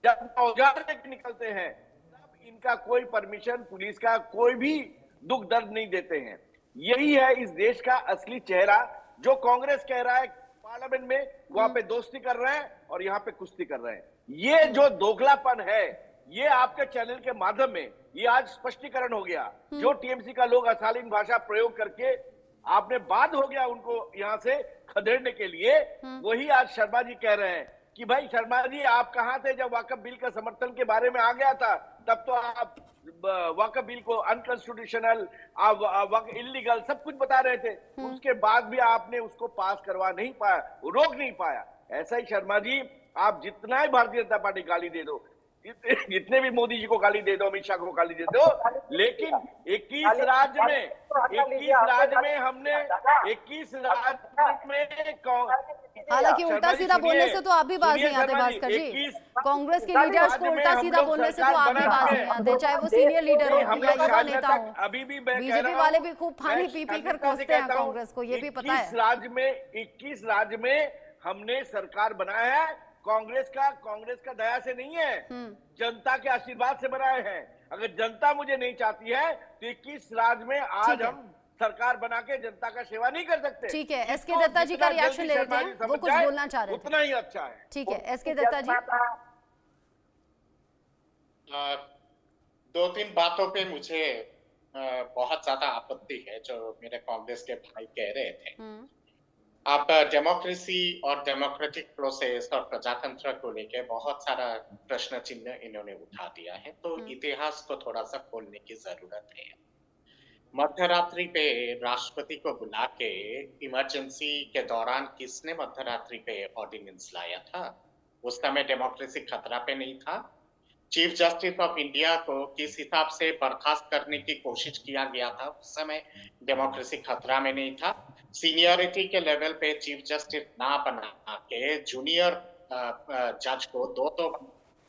जब औजार लेके निकलते हैं, तब इनका कोई परमिशन, पुलिस का कोई भी दुख दर्द नहीं देते हैं। यही है इस देश का असली चेहरा। जो कांग्रेस कह रहा है पार्लियामेंट में, वहां पे दोस्ती कर रहे हैं और यहाँ पे कुश्ती कर रहे हैं। ये जो दोगलापन है, ये आपके चैनल के माध्यम में ये आज स्पष्टीकरण हो गया। जो टीएमसी का लोग अशालीन भाषा प्रयोग करके आपने बाद हो गया उनको यहां से खदेड़ने के लिए, वही आज शर्मा जी कह रहे हैं कि भाई शर्मा जी, आप कहां थे जब वाकफ बिल का समर्थन के बारे में आ गया था? तब तो आप वाकफ बिल को अनकॉन्स्टिट्यूशनल, इलीगल सब कुछ बता रहे थे। उसके बाद भी आपने उसको पास करवा नहीं पाया, रोक नहीं पाया। ऐसा ही शर्मा जी, आप जितना ही भारतीय जनता पार्टी गाली दे दो, जितने भी मोदी जी को गाली दे दो, अमित शाह को गाली दे दो, लेकिन 21 राज्य में हमने 21 राज्य में, हालांकि उल्टा सीधा बोलने से तो आप भी बाज नहीं आते भास्कर जी। कांग्रेस के लीडर्स को उल्टा सीधा बोलने से तो आप भी बाज नहीं आते, चाहे वो सीनियर लीडर हो या युवा नेता हो। अभी भी बीजेपी वाले भी खूब पानी पी पी कर कोसते हैं कांग्रेस को, ये भी पता है। 21 राज्य में हमने सरकार बनाया है। कांग्रेस का दया से नहीं है, जनता के आशीर्वाद से बनाए हैं। अगर जनता मुझे नहीं चाहती है तो 21 राज्य में आज ठीक है। हम सरकार बना के जनता का सेवा नहीं कर सकते। ठीक है, एस के इसको दत्ता जी का जितना रिएक्शन जल्दी ले लेते हैं, शर्मा जी वो समझ कुछ जाए, बोलना चाह रहे थे। उतना ही अच्छा है। ठीक है, एस के दत्ता जी। दो तीन बातों पे मुझे बहुत ज्यादा आपत्ति है जो मेरे कांग्रेस के भाई कह रहे थे। आप डेमोक्रेसी और डेमोक्रेटिक प्रोसेस और प्रजातंत्र को लेके बहुत सारा प्रश्न चिन्ह इन्होंने उठा दिया है, तो इतिहास को थोड़ा सा खोलने की जरूरत है। मध्यरात्रि पे राष्ट्रपति को बुला के इमरजेंसी के दौरान किसने मध्यरात्रि पे ऑर्डिनेंस लाया था? उस समय डेमोक्रेसी खतरा पे नहीं था। चीफ जस्टिस ऑफ इंडिया को किस हिसाब से बर्खास्त करने की कोशिश किया गया था, उस समय डेमोक्रेसी खतरा में नहीं था। सीनियरिटी के लेवल पे चीफ जस्टिस ना बना के जूनियर जज को दो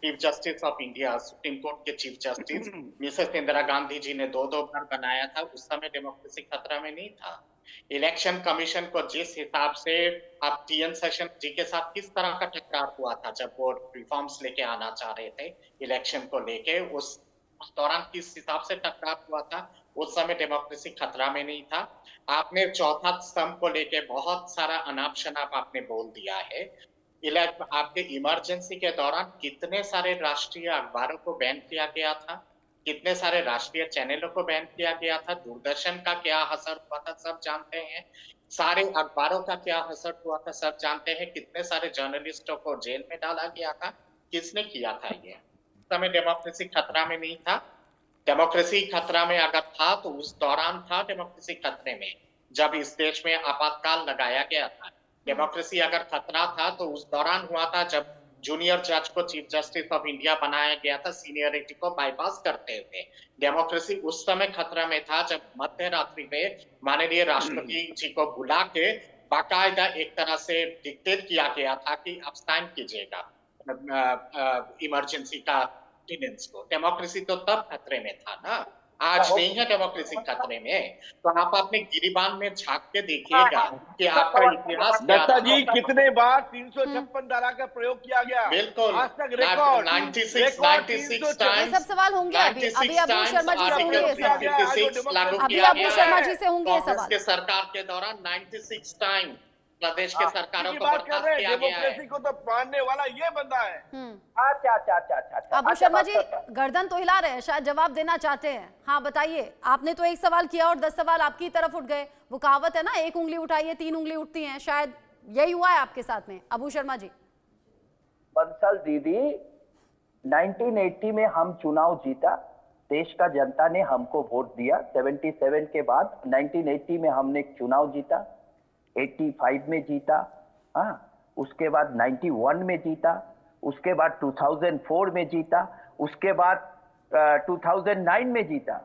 chief justice of India, supreme court के chief justice Mrs Indira Gandhi ji ने दो बार बनाया था, उस समय डेमोक्रेसी खतरा में नहीं था। इलेक्शन कमीशन को जिस हिसाब से आप टीएन सेशन जी के साथ किस तरह का टकराव हुआ था जब वो रिफॉर्म्स लेके आना चाह रहे थे इलेक्शन को लेके, उस दौरान किस हिसाब से टकराव हुआ था, उस समय डेमोक्रेसी खतरा में नहीं था। आपने चौथा स्तंभ को लेके बहुत सारा अनाप शनाप आपने बोल दिया है। आपके इमरजेंसी के दौरान कितने सारे राष्ट्रीय अखबारों को बैन किया गया था, कितने सारे राष्ट्रीय चैनलों को बैन किया गया था, दूरदर्शन का क्या असर हुआ था सब जानते हैं, सारे अखबारों का क्या असर हुआ था सब जानते हैं, कितने सारे जर्नलिस्टों को जेल में डाला गया था, किसने किया था ये? समय डेमोक्रेसी खतरा में नहीं था। डेमोक्रेसी खतरा में अगर था तो उस दौरान था डेमोक्रेसी खतरे में जब इस देश में आपातकाल लगाया गया था। डेमोक्रेसी अगर खतरा था तो उस दौरान हुआ था जब जूनियर जज को चीफ जस्टिस ऑफ इंडिया बनाया गया था सीनियरिटी को बाईपास करते हुए। डेमोक्रेसी उस समय खतरा में था जब मध्य रात्रि पे माननीय राष्ट्रपति जी को बुला के बाकायदा एक तरह से डिक्टेट किया गया था कि अब्सटेन कीजिएगा इमरजेंसी का ऑर्डिनेंस को। डेमोक्रेसी तो तब खतरे में था ना, आज नहीं है डेमोक्रेसी खतरे में। तो आप अपने गिरिबान में झांक के देखिएगा कि आपका इतिहास क्या दत्ता था। जी कितने बार 356 धारा का प्रयोग किया गया? बिल्कुल आज तक रिकॉर्ड 96 ये टाइम्स सब सवाल होंगे अभी अबू शर्मा जी से होंगे ये सवाल। अभी अबू शर्मा जी से होंगे ये सवाल। के सरकार के दौरान 96 टाइम प्रदेश के सरकारों को बात कर बर्खास्त रहे हैं, किया गया है। डेमोक्रेसी को तो मानने वाला ये बंदा है। अबू शर्मा जी गर्दन तो हिला रहे हैं, शायद जवाब देना चाहते हैं। हाँ बताइए, आपने तो एक सवाल किया और 10 सवाल आपकी तरफ उठ गए। वो कहावत है ना, एक उंगली उठाई है 3 उंगली उठती हैं, शायद यही हुआ है आपके साथ में। अबू शर्मा जी। बंसल दीदी, 1980 में हम चुनाव जीता, देश का जनता ने हमको वोट दिया। 77 के बाद 1980 में हमने चुनाव जीता, 85 में जीता, हाँ, उसके बाद 91 में जीता, उसके बाद 2004 में जीता, उसके बाद 2009 में जीता।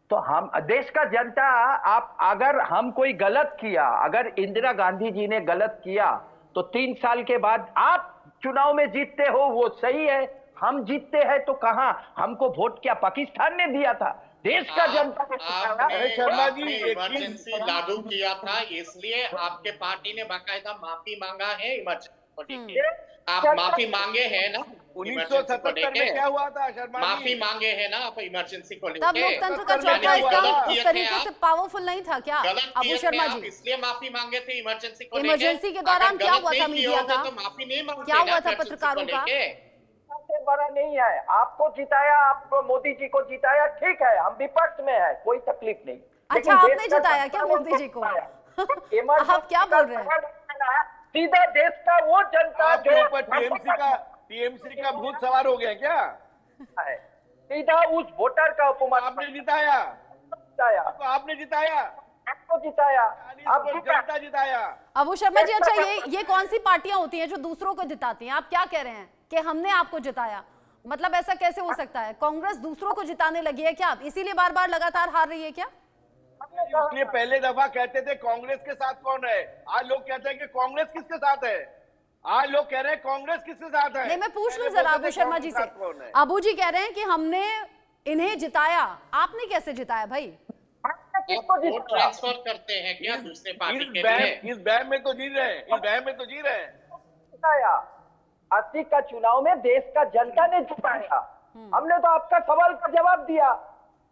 तो हम देश का जनता, आप अगर हम कोई गलत किया, अगर इंदिरा गांधी जी ने गलत किया तो 3 साल के बाद आप चुनाव में जीतते हो, वो सही है। हम जीतते हैं तो कहां, हमको वोट क्या पाकिस्तान ने दिया था? देश का जनता अरे शर्मा जी, इमरजेंसी लागू किया था, इसलिए आपके पार्टी ने बाकायदा माफी मांगा है इमरजेंसी को लेके। आप माफी मांगे हैं ना 1977 में क्या हुआ था शर्मा जी? माफी मांगे हैं ना आप इमरजेंसी को लेके। तब लोकतंत्र का चौथा स्तंभ उस तरीके से पावरफुल नहीं था क्या अबू शर्मा जी? इसलिए माफी मांगे थे इमरजेंसी को लेके। इमरजेंसी के दौरान क्या हुआ था मीडिया का? तो माफी नहीं मांगते, क्या हुआ था पत्रकारों का? बड़ा नहीं है, आपको जिताया, आपको मोदी जी को जिताया, ठीक है, हम विपक्ष में है, कोई तकलीफ नहीं। अच्छा, आपने जिताया क्या मोदी जी को? आप क्या बोल रहे हैं? सीधा देश का वो जनता जो ऊपर टीएमसी का भूत सवार हो गया क्या? सीधा उस वोटर का अपमान। आपने जिताया, आपने जिताया, आपको जिताया, अब जनता जिताया। अबू शर्मा जी, अच्छा ये कौन सी पार्टियां होती हैं जो दूसरों को जिताती हैं? आप क्या कह रहे हैं कि हमने आपको जिताया? मतलब ऐसा कैसे हो सकता है? कांग्रेस दूसरों को जिताने लगी है क्या? इसीलिए बार बार लगातार हार रही है क्या? इसलिए पहले दफा कहते थे कांग्रेस के साथ कौन है, आज लोग कहते हैं कि कांग्रेस किसके साथ है। आज लोग कह रहे हैं कांग्रेस किसके साथ है। नहीं, मैं पूछ लूं जरा अबू शर्मा जी से। अबू जी कह रहे हैं कि हमने इन्हें जिताया, आपने कैसे जिताया भाई? वोट ट्रांसफर करते हैं क्या दूसरे पार्टी के लिए? इस बैम में तो जी रहे हैं, इस बैम में तो जी रहे हैं। जिताया 80 का चुनाव में देश का जनता ने जिताया, हमने तो आपका सवाल का जवाब दिया।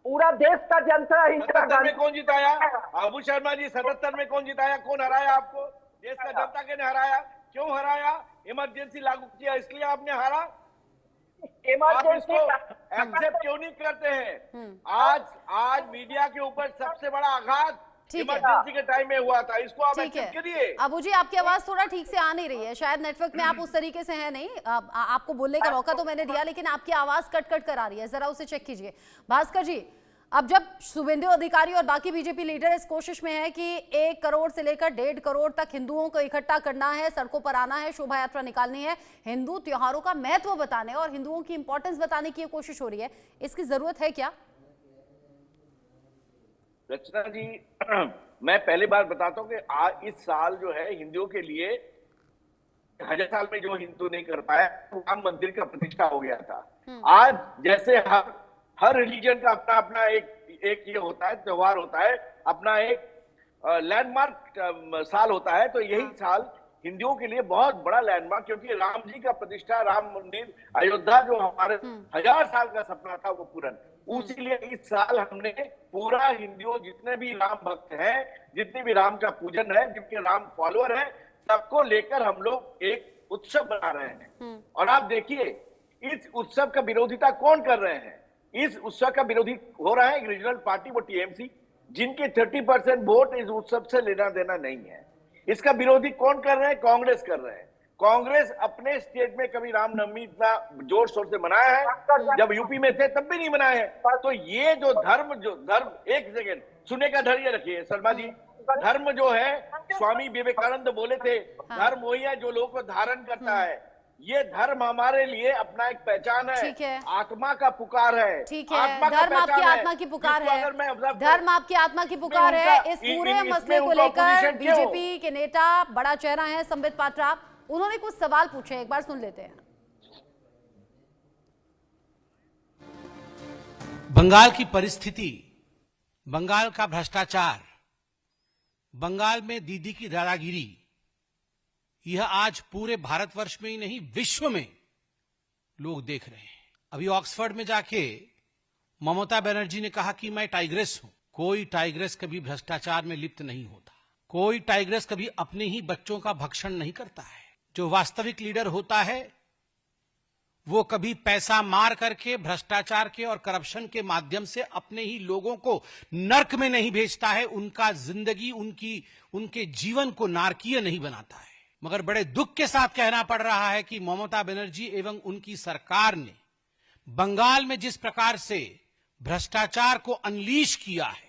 पूरा देश का जनता इंदिरा 77 में गांधी कौन जिताया? अबू शर्मा जी, 77 में कौन जिताया? कौन हराया आपको? देश का जनता के ने हराया। क्यों हराया? इमरजेंसी लागू किया इसलिए आपने हारा। आप इमरजेंसी इसको एक्सेप्ट क्यों नहीं करते हैं? आज मीडिया के ऊपर सबसे बड़ा आघात ठीक है। इमरजेंसी के टाइम में हुआ था, इसको आप ठीक है। एक्सेप्ट करिए। अबू जी, आपकी आवाज थोड़ा ठीक से आ नहीं रही है, शायद नेटवर्क में आप उस तरीके से हैं नहीं। आपको बोलने का मौका तो मैंने दिया, लेकिन आपकी आवाज कट कट कर आ रही है, जरा उसे चेक कीजिए। भास्कर जी, अब जब शुभेंदु अधिकारी और बाकी बीजेपी लीडर इस कोशिश में है कि 1 करोड़ से लेकर 1.5 करोड़ तक हिंदुओं को इकट्ठा करना है, सड़कों पर आना है, शोभा यात्रा निकालनी है, हिंदू त्योहारों का महत्व बताने और हिंदुओं की इंपॉर्टेंस बताने की कोशिश हो रही है, इसकी जरूरत है क्या? रचना जी, मैं पहली बार बताता हूँ कि इस साल जो है हिंदुओं के लिए 1000 साल में जो हिंदू नहीं कर पाया, राम मंदिर का प्रतिष्ठा हो गया था। आज जैसे हर रिलीजन का अपना अपना एक ये होता है, त्योहार होता है, अपना एक लैंडमार्क साल होता है, तो यही साल हिंदुओं के लिए बहुत बड़ा लैंडमार्क, क्योंकि राम जी का प्रतिष्ठा, राम मंदिर, अयोध्या जो हमारे 1000 साल का सपना था वो पूर्ण, उसीलिए इस साल हमने पूरा हिंदुओं जितने भी राम भक्त हैं, जितने भी राम का पूजन है, जिनके राम फॉलोअर हैं, सबको लेकर हम लोग एक उत्सव बना रहे हैं। और आप देखिए इस उत्सव का विरोधिता कौन कर रहे हैं? इस उत्सव का विरोधी हो रहा है एक रीजनल पार्टी, वो टीएमसी, जिनके 30% वोट इस उत्सव से लेना देना नहीं है। इसका विरोधी कौन कर रहे हैं? कांग्रेस कर रहे हैं। कांग्रेस अपने स्टेट में कभी रामनवमी इतना जोर शोर से मनाया है? जब यूपी में थे तब भी नहीं मनाए हैं। तो ये जो धर्म, एक सेकेंड सुनने का धैर्य रखिए शर्मा जी। धर्म जो है, स्वामी विवेकानंद बोले थे, धर्म वही है जो लोगों को धारण करता है। ये धर्म हमारे लिए अपना एक पहचान है, ठीक है। आत्मा का पुकार है। ठीक है, धर्म आपकी आत्मा की पुकार है, धर्म आपकी आत्मा की पुकार है। इस पूरे मसले को लेकर बीजेपी के नेता, बड़ा चेहरा है संबित पात्रा, उन्होंने कुछ सवाल पूछे, एक बार सुन लेते हैं। बंगाल की परिस्थिति, बंगाल का भ्रष्टाचार, बंगाल में दीदी की दादागिरी, यह आज पूरे भारतवर्ष में ही नहीं विश्व में लोग देख रहे हैं। अभी ऑक्सफोर्ड में जाके ममता बनर्जी ने कहा कि मैं टाइग्रेस हूं। कोई टाइग्रेस कभी भ्रष्टाचार में लिप्त नहीं होता, कोई टाइग्रेस कभी अपने ही बच्चों का भक्षण नहीं करता है। जो वास्तविक लीडर होता है वो कभी पैसा मार करके भ्रष्टाचार के और करप्शन के माध्यम से अपने ही लोगों को नर्क में नहीं भेजता है, उनका जिंदगी, उनके जीवन को नारकीय नहीं बनाता है। मगर बड़े दुख के साथ कहना पड़ रहा है कि ममता बनर्जी एवं उनकी सरकार ने बंगाल में जिस प्रकार से भ्रष्टाचार को अनलीश किया है,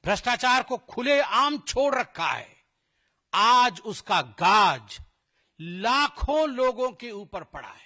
भ्रष्टाचार को खुलेआम छोड़ रखा है, आज उसका गाज लाखों लोगों के ऊपर पड़ा है।